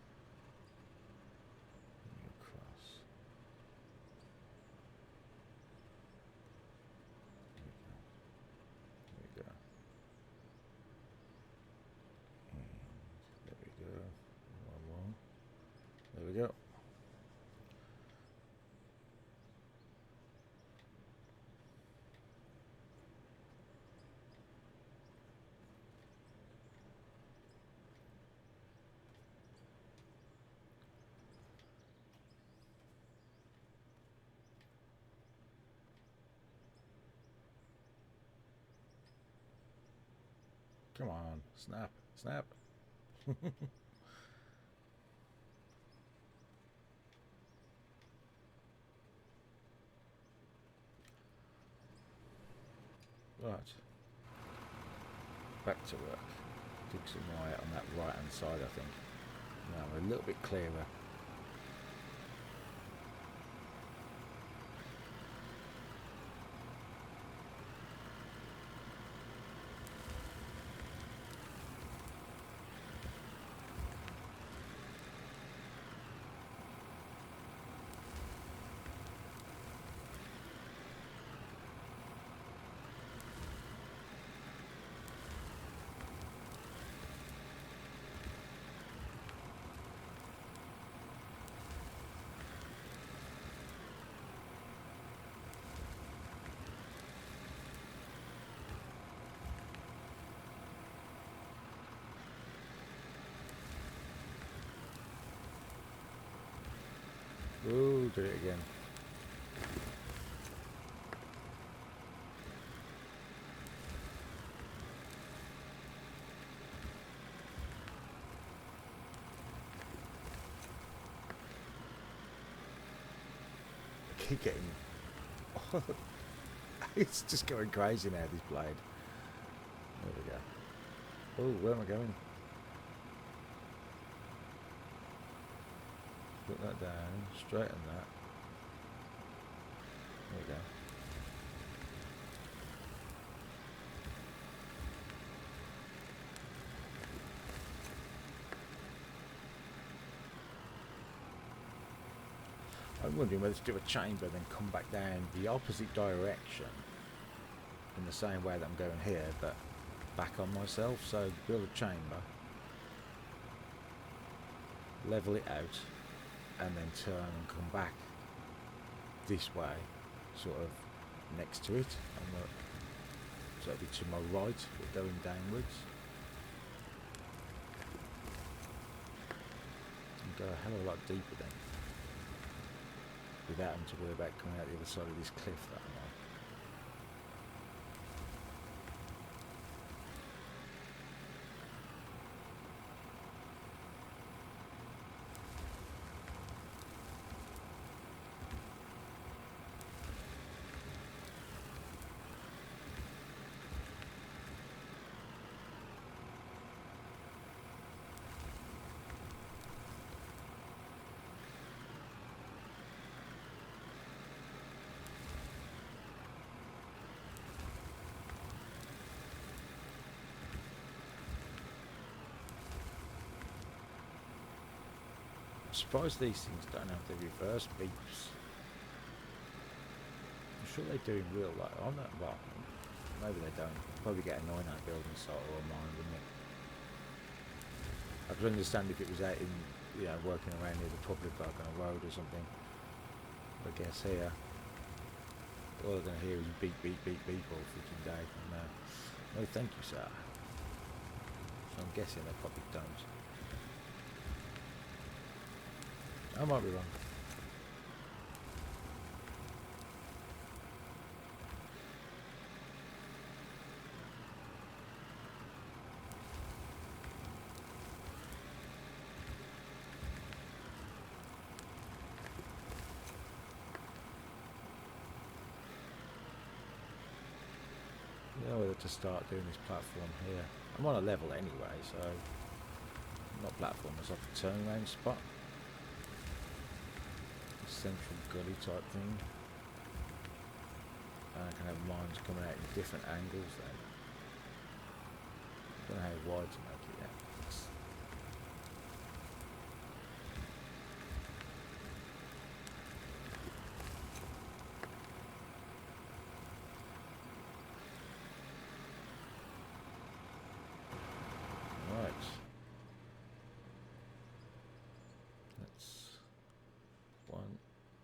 Bring you across. There we go. There we go. One more. There we go. Come on, snap, snap. Right, back to work. Dig some wire on that right hand side, I think. Now we're a little bit clearer. Ooh, did it again. I keep getting... it's just going crazy now, this blade. There we go. Oh, where am I going? Put that down, straighten that. There we go. I'm wondering whether to do a chamber then come back down the opposite direction in the same way that I'm going here, but back on myself. So build a chamber, level it out, and then turn and come back this way, sort of next to it. So it'll be to my right, but going downwards. And go a hell of a lot deeper then, without having to worry about coming out the other side of this cliff that I'm on. I'm surprised these things don't have the reverse beeps. I'm sure they do in real life. I'm not, well, maybe they don't. Probably get annoying at building site or mine, wouldn't it? I could understand if it was out in, you know, working around near the public, like on a road or something. But I guess here, all they're going to hear is beep, beep, beep, beep all freaking day. And, no, thank you, sir. So I'm guessing they probably don't. I might be wrong. I don't know whether to start doing this platform here. I'm on a level anyway, so not platform, it's like a turnaround spot. central gully type thing. And I can have mines coming out in different angles then. I don't know how wide to make it yet. Right. That's 1,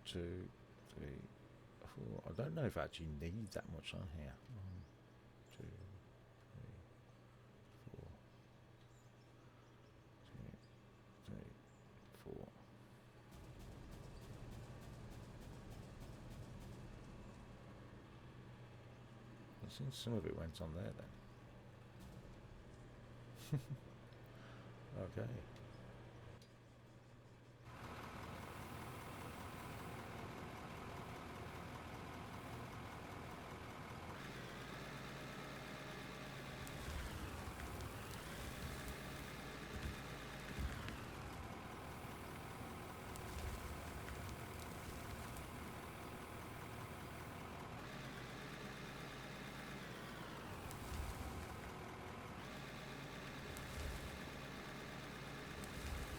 2, 3, 4. I don't know if I actually need that much on here. 1, 2, 3, 4. 2, 3, 4. I think some of it went on there then. Okay.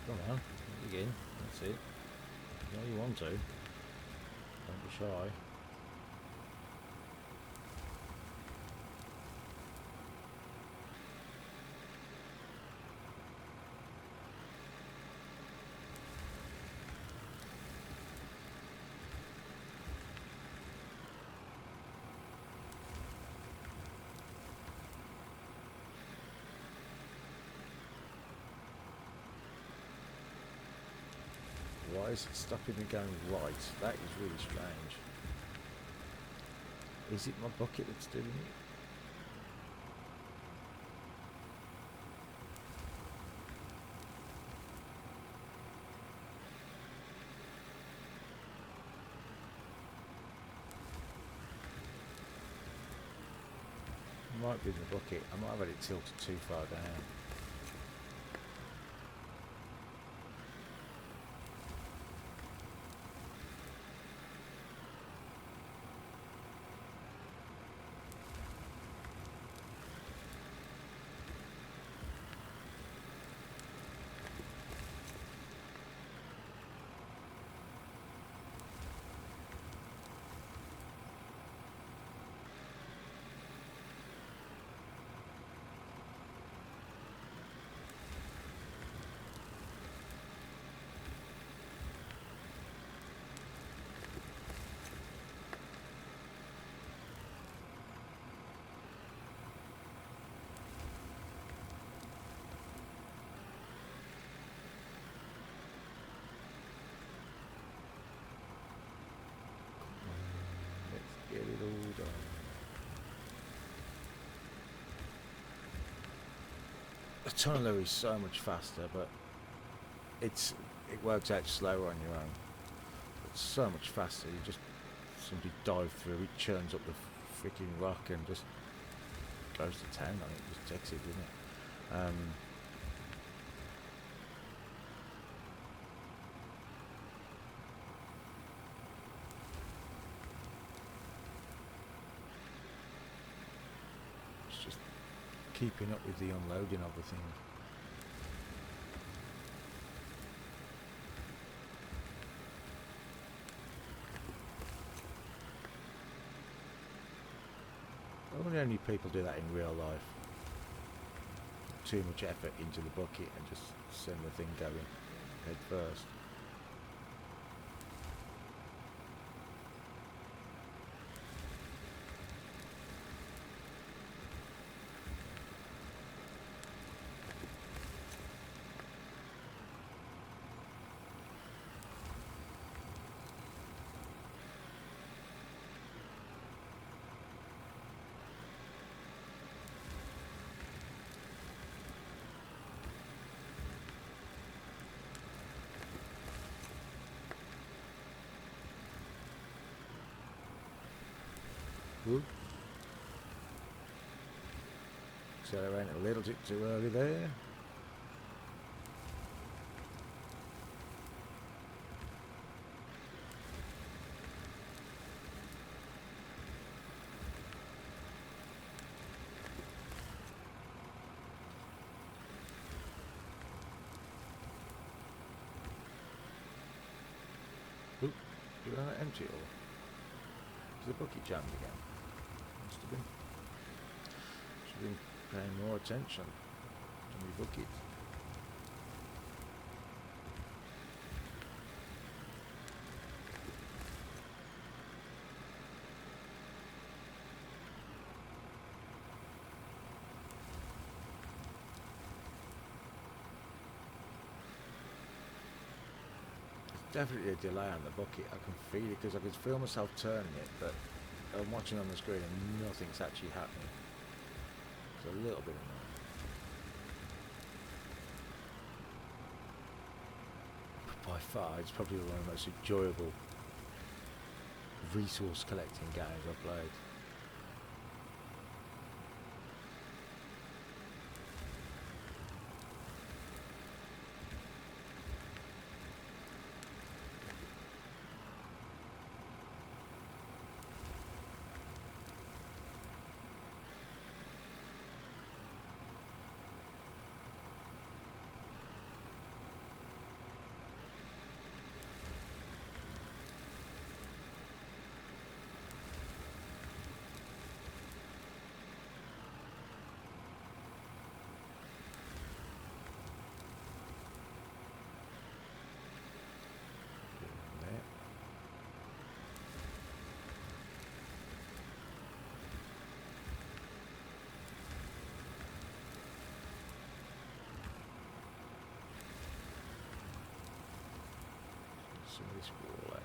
Come on, begin. That's it. No, you want to. Don't be shy. Why is it stopping me going right? That is really strange. Is it my bucket that's doing it? Might be the bucket. I might have had it tilted too far down. Get it all done. The tunneler is so much faster, but it works out slower on your own. It's so much faster. You just simply dive through it, churns up the freaking rock, and just goes to town on it. Just takes it, doesn't it? Keeping up with the unloading of the thing. Only people do that in real life. Too much effort into the bucket and just send the thing going head first. Ooh. Accelerate a little bit too early there. Did I not empty it all? Is the bucket jammed again? Must have been. Should have been paying more attention to my bucket. Definitely a delay on the bucket. I can feel it because I can feel myself turning it, but I'm watching on the screen and nothing's actually happening. It's a little bit annoying. By far, it's probably one of the most enjoyable resource collecting games I've played. Some of this wall out.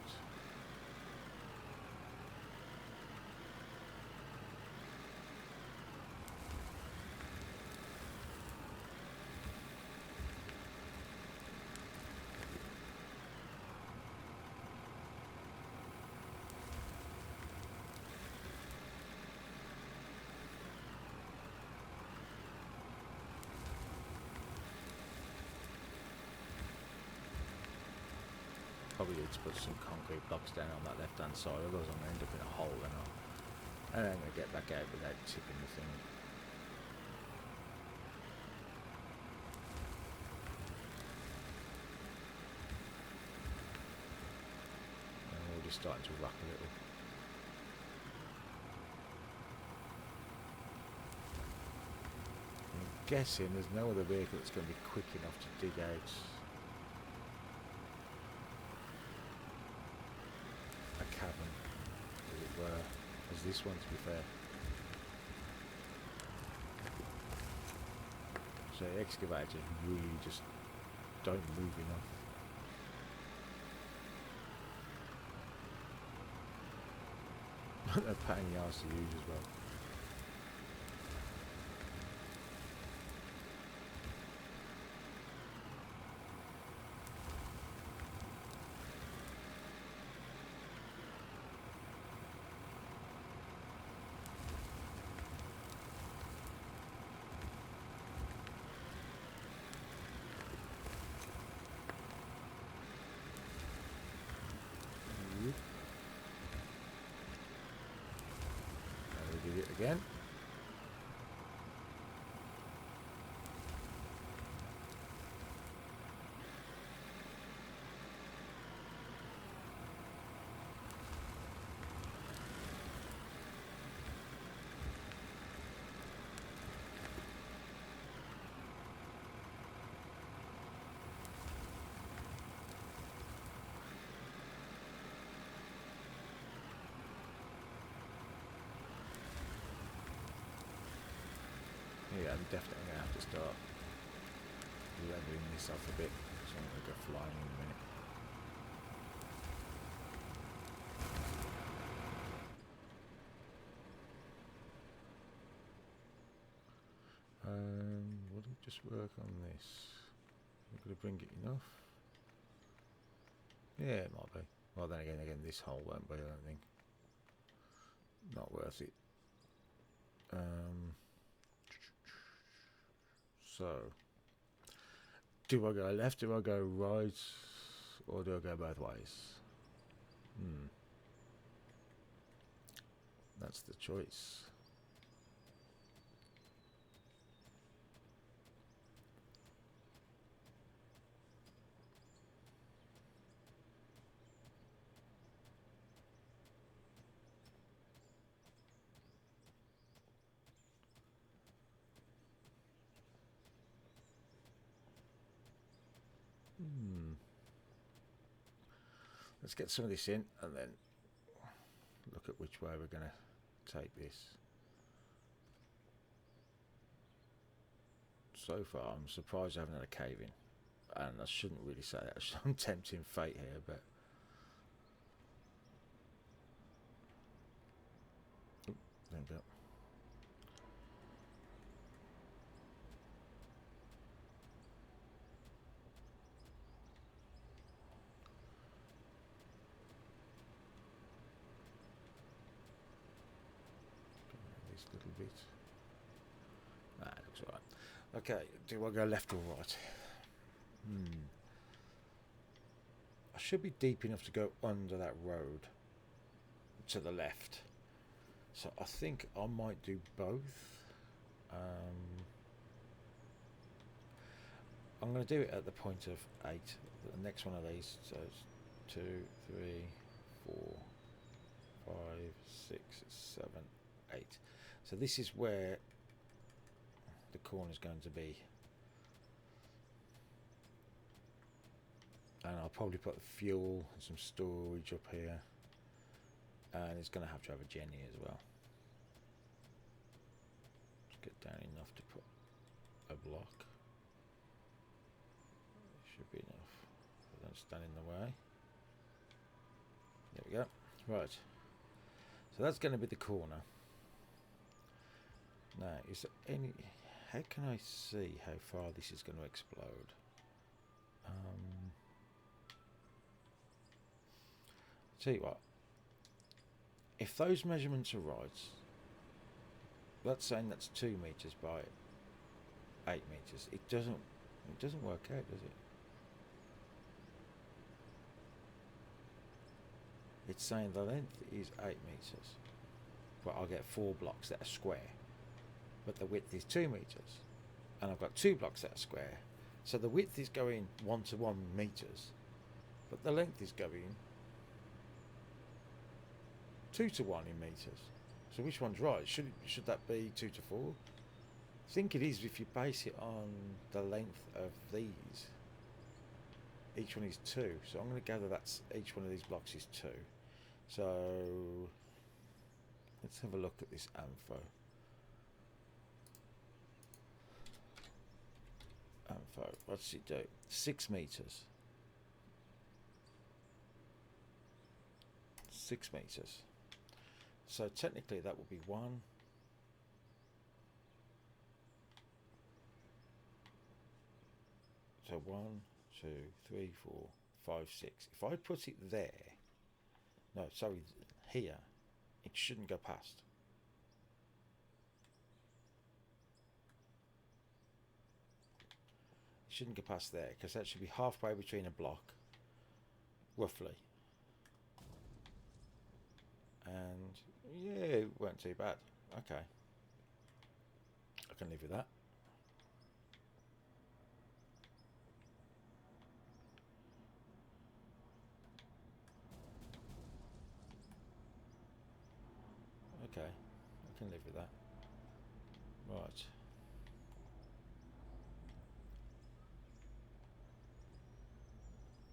Probably need to put some concrete blocks down on that left hand side, otherwise I'm going to end up in a hole and I'm going to get back out without tipping the thing. And we're just starting to rock a little. I'm guessing there's no other vehicle that's going to be quick enough to dig out cavern, as it were, as this one, to be fair. So excavators really just don't move enough. They're a pain in the arse to use as well. It again. Yeah, I'm definitely going to have to start leveling this off a bit, so I'm going to go flying in a minute. Would it just work on this? I'm going to bring it enough? Yeah, it might be. Well, then again, this hole won't be, I don't think. Not worth it. So, do I go left, do I go right, or do I go both ways? That's the choice. Let's get some of this in and then look at which way we're going to take this. So far, I'm surprised I haven't had a cave in. And I shouldn't really say that. I'm tempting fate here, but... Oop, there we go. This little bit. Ah, it looks alright. Okay, do I go left or right? I should be deep enough to go under that road to the left. So I think I might do both. I'm going to do it at the point of 8. The next one of these. So it's 2, 3, 4, 5, 6, 7, 8. So this is where the corner is going to be. And I'll probably put the fuel and some storage up here. And it's going to have a Jenny as well. Just get down enough to put a block. Should be enough. Don't stand in the way. There we go. Right. So that's going to be the corner. Now, is there any... How can I see how far this is going to explode? Tell you what, if those measurements are right, that's saying that's 2 meters by 8 meters. It doesn't work out, does it? It's saying the length is 8 meters, but I'll get 4 blocks that are square, but the width is 2 meters, and I've got 2 blocks that are square, so the width is going 1 to 1 meters, but the length is going 2 to 1 in meters. So which one's right? Should that be 2 to 4? I think it is if you base it on the length of these. Each one is 2. So I'm going to gather that's each one of these blocks is 2. So let's have a look at this AMFO. AMFO, what's it do? 6 meters. 6 meters. So technically that would be 1, 1, 2, 3, 4, 5, 6. If I put it there, no, sorry, here, it shouldn't go past. It shouldn't go past there because that should be halfway between a block, roughly. And yeah, it weren't too bad. Okay, I can live with that. Okay, I can live with that. Right.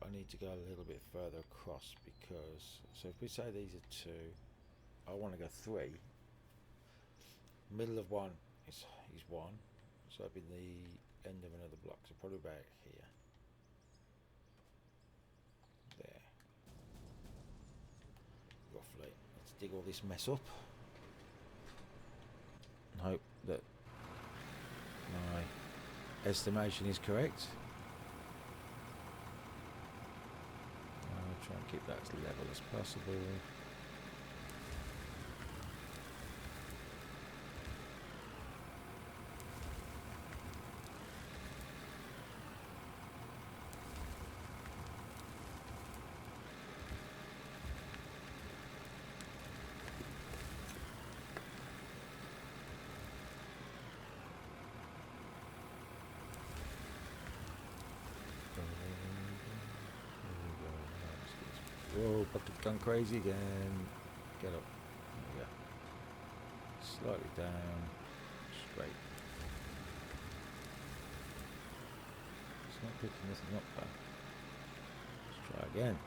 I need to go a little bit further across because, so if we say these are 2, I want to go 3. Middle of one is 1, so that'd be the end of another block, so probably about here. There. Roughly. Let's dig all this mess up. And hope that my estimation is correct. I'll try and keep that as level as possible. Whoa, bucket's gone crazy again. Get up. There we go. Slightly down. Straight. It's not picking nothing up though. Try again.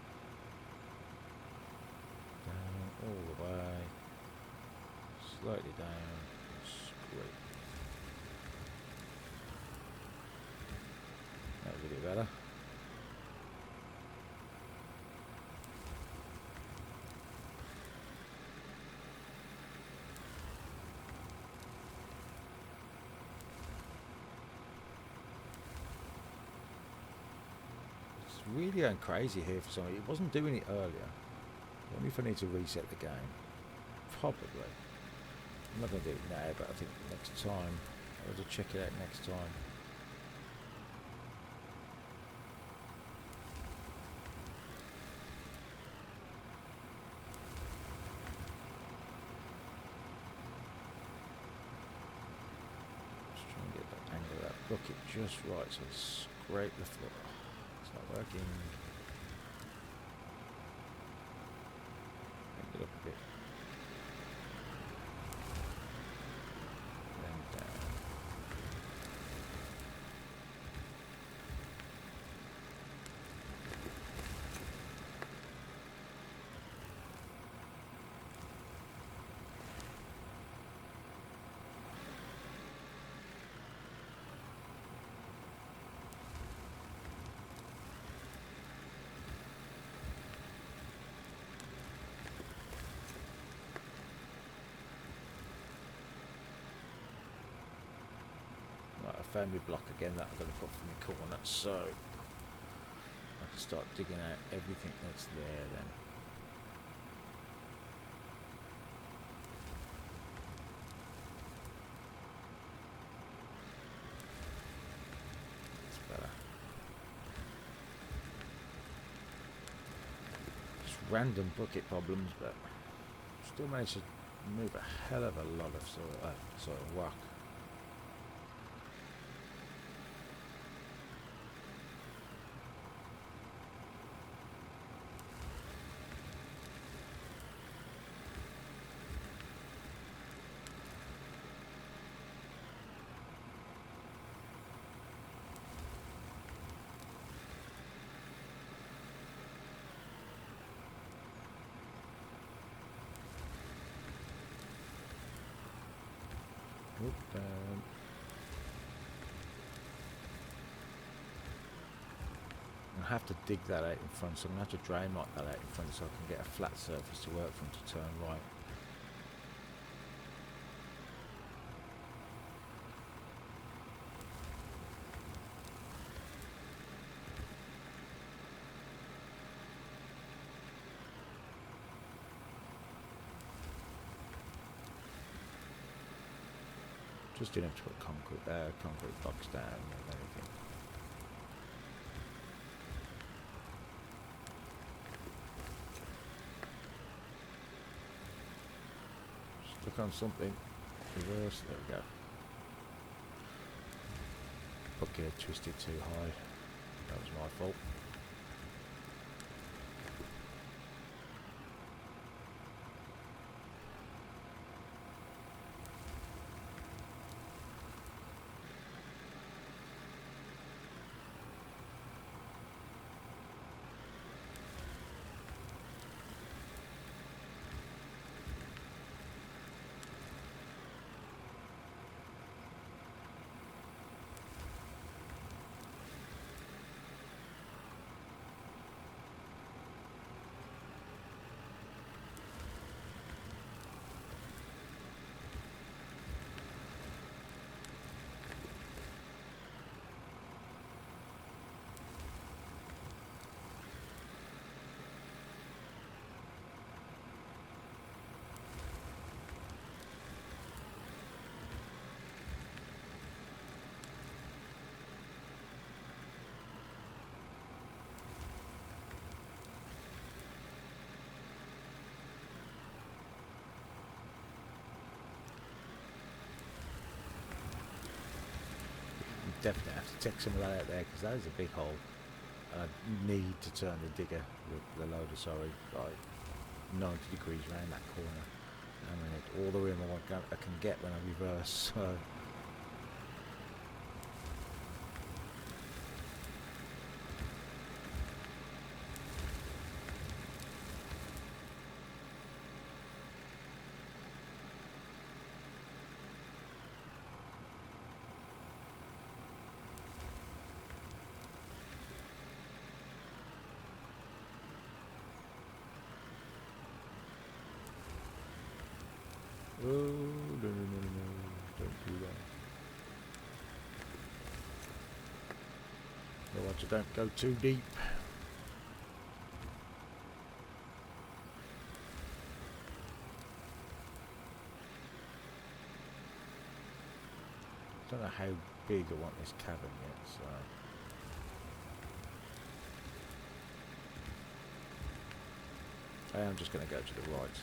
Down all the way. Slightly down. Scrape. That was a bit better. Really going crazy here for something. It wasn't doing it earlier. I wonder if I need to reset the game. Probably. I'm not going to do it now, but I think next time. I'll have to check it out next time. Just trying to get that angle of that bucket just right so it's scrape the floor. It's not working. Bring it up a bit. Then down. Right, I found my block again that I'm going to put from the corner, so I can start digging out everything that's there then. That's better. Just random bucket problems, but still managed to move a hell of a lot of sort of rock. Oop, down. I have to dig that out in front, so I'm going to have to drain like that out in front so I can get a flat surface to work from to turn right. Just enough to put concrete blocks down and everything. Stuck on something. Reverse. There we go. Bucket had twisted too high. That was my fault. Definitely have to take some of that out there because that is a big hole. I need to turn the digger, the loader, sorry, like 90 degrees around that corner. I mean, all the room I can get when I reverse. So Oh, no, no, no, no, no. Don't do that. No, I don't go too deep. I don't know how big I want this cavern yet, so... I am just going to go to the right.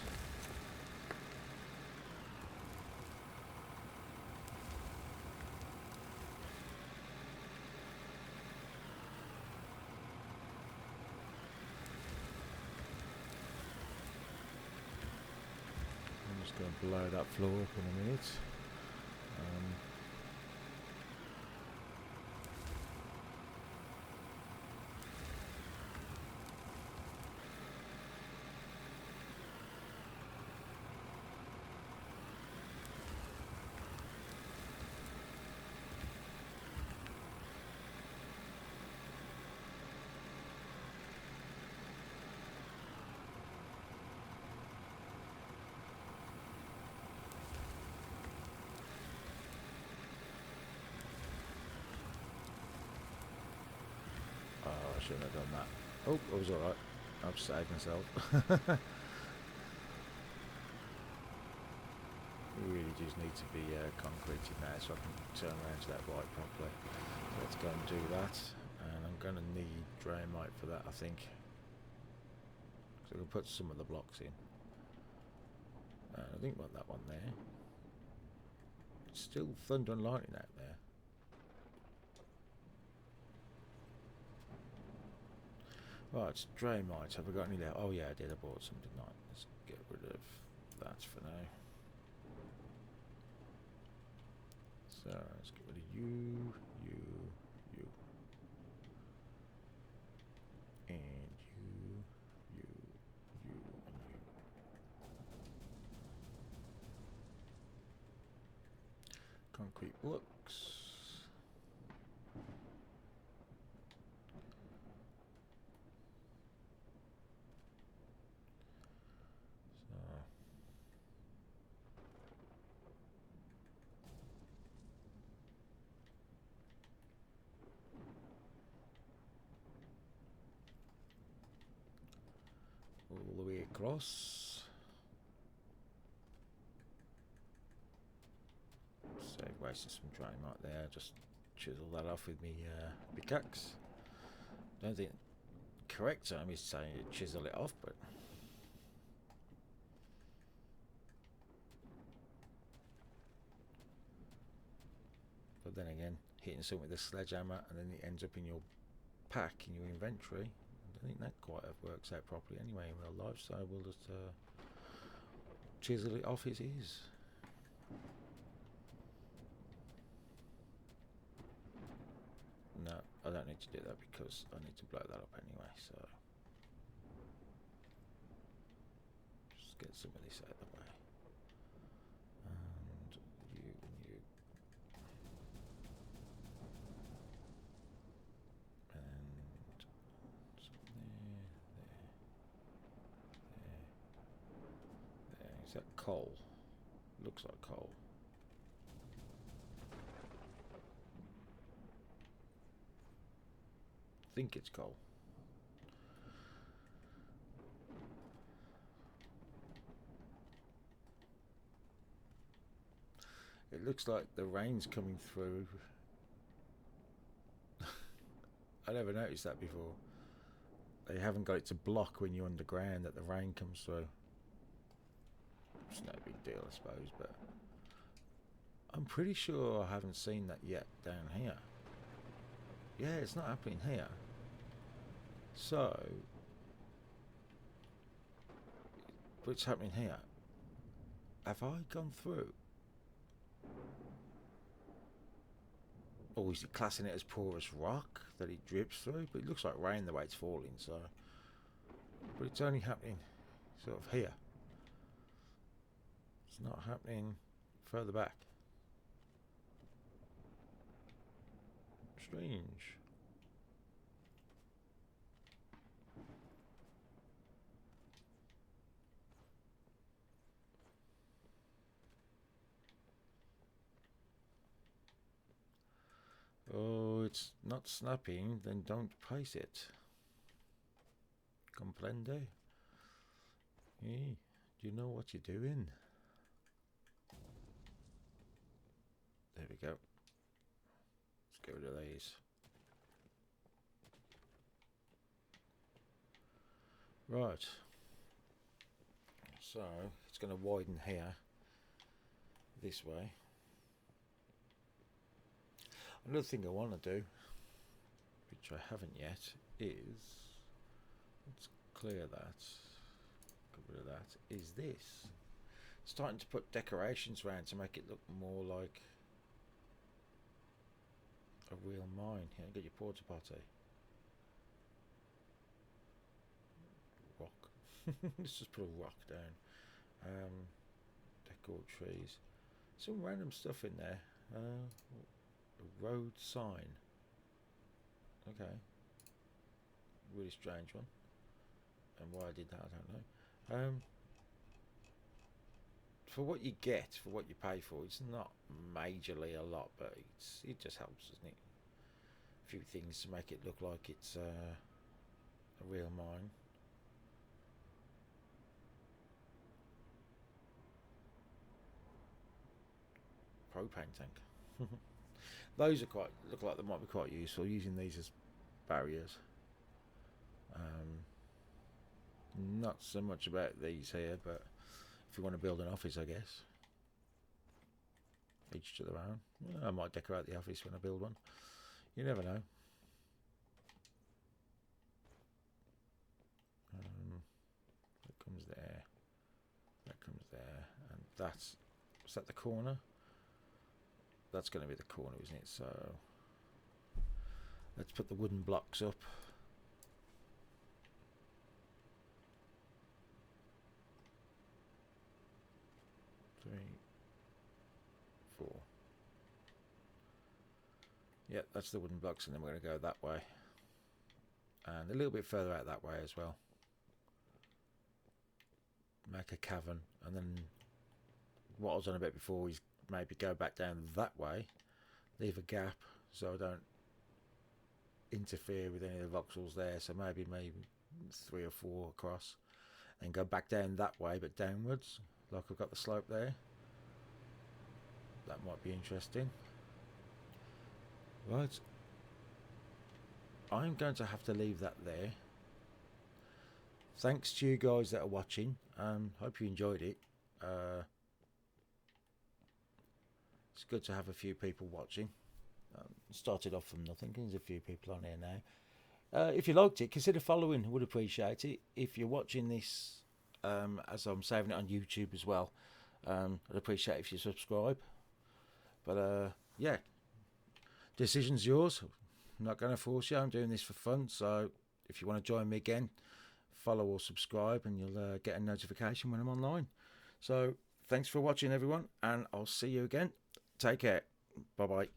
I'm just going to blow that floor up in a minute. I shouldn't have done that. Oh, I was alright. I've saved myself. We really just need to be concreted now so I can turn around to that right properly. So let's go and do that. And I'm going to need Draymite for that, I think. So we'll put some of the blocks in. And I think about that one there. It's still thunder and lightning out there. Right, it's Draymite. Have I got any left? Oh yeah, I did. I bought some, didn't I? Let's get rid of that for now. So let's get rid of you, and you, and you. Concrete blocks. All the way across. So wasted some Draymite there. Just chisel that off with me pickaxe. Don't think correct term is saying you chisel it off, but then again, hitting something with a sledgehammer and then it ends up in your pack in your inventory. I don't think that quite works out properly anyway in real life, so we'll just chisel it off as is. No, I don't need to do that because I need to blow that up anyway, so just get some of this out of the way. And you and you. And there. Is that coal? Looks like coal. I think it's coal. It looks like the rain's coming through. I never noticed that before. They haven't got it to block when you're underground that the rain comes through. It's no big deal, I suppose, but I'm pretty sure I haven't seen that yet down here. Yeah, it's not happening here. So, what's happening here? Have I gone through? Or is it classing it as porous rock that it drips through? But it looks like rain the way it's falling, so. But it's only happening sort of here. It's not happening further back. Strange. it's not snapping, then don't place it. Comprende? Hey, do you know what you're doing? There we go. Let's get rid of these. Right. So it's going to widen here this way. Another thing I want to do, which I haven't yet, is let's clear that. Get rid of that. Is this starting to put decorations around to make it look more like a real mine? Here, get your porta potty. Rock. Let's just put a rock down. Decor trees. Some random stuff in there. A road sign. Okay. Really strange one. And why I did that, I don't know. For what you get, for what you pay for, it's not majorly a lot, but it just helps, doesn't it? A few things to make it look like it's a real mine. Propane tank. Those are look like they might be quite useful, using these as barriers. Not so much about these here, but if you want to build an office, I guess. Each to their own. I might decorate the office when I build one. You never know. That comes there. That comes there. And is that the corner? That's going to be the corner, isn't it? So let's put the wooden blocks up. 3, 4. Yeah, that's the wooden blocks, and then we're going to go that way. And a little bit further out that way as well. Make a cavern, and then what I was on about before is maybe go back down that way, leave a gap so I don't interfere with any of the voxels there, so maybe 3 or 4 across, and go back down that way but downwards, like I've got the slope there. That might be interesting. Right, I'm going to have to leave that there. Thanks to you guys that are watching. Hope you enjoyed it. It's good to have a few people watching. Started off from nothing. There's a few people on here now. If you liked it, consider following. I would appreciate it. If you're watching this as I'm saving it on YouTube as well, I'd appreciate it if you subscribe. But yeah, decision's yours. I'm not going to force you. I'm doing this for fun. So if you want to join me again, follow or subscribe, and you'll get a notification when I'm online. So thanks for watching, everyone, and I'll see you again. Take care. Bye bye.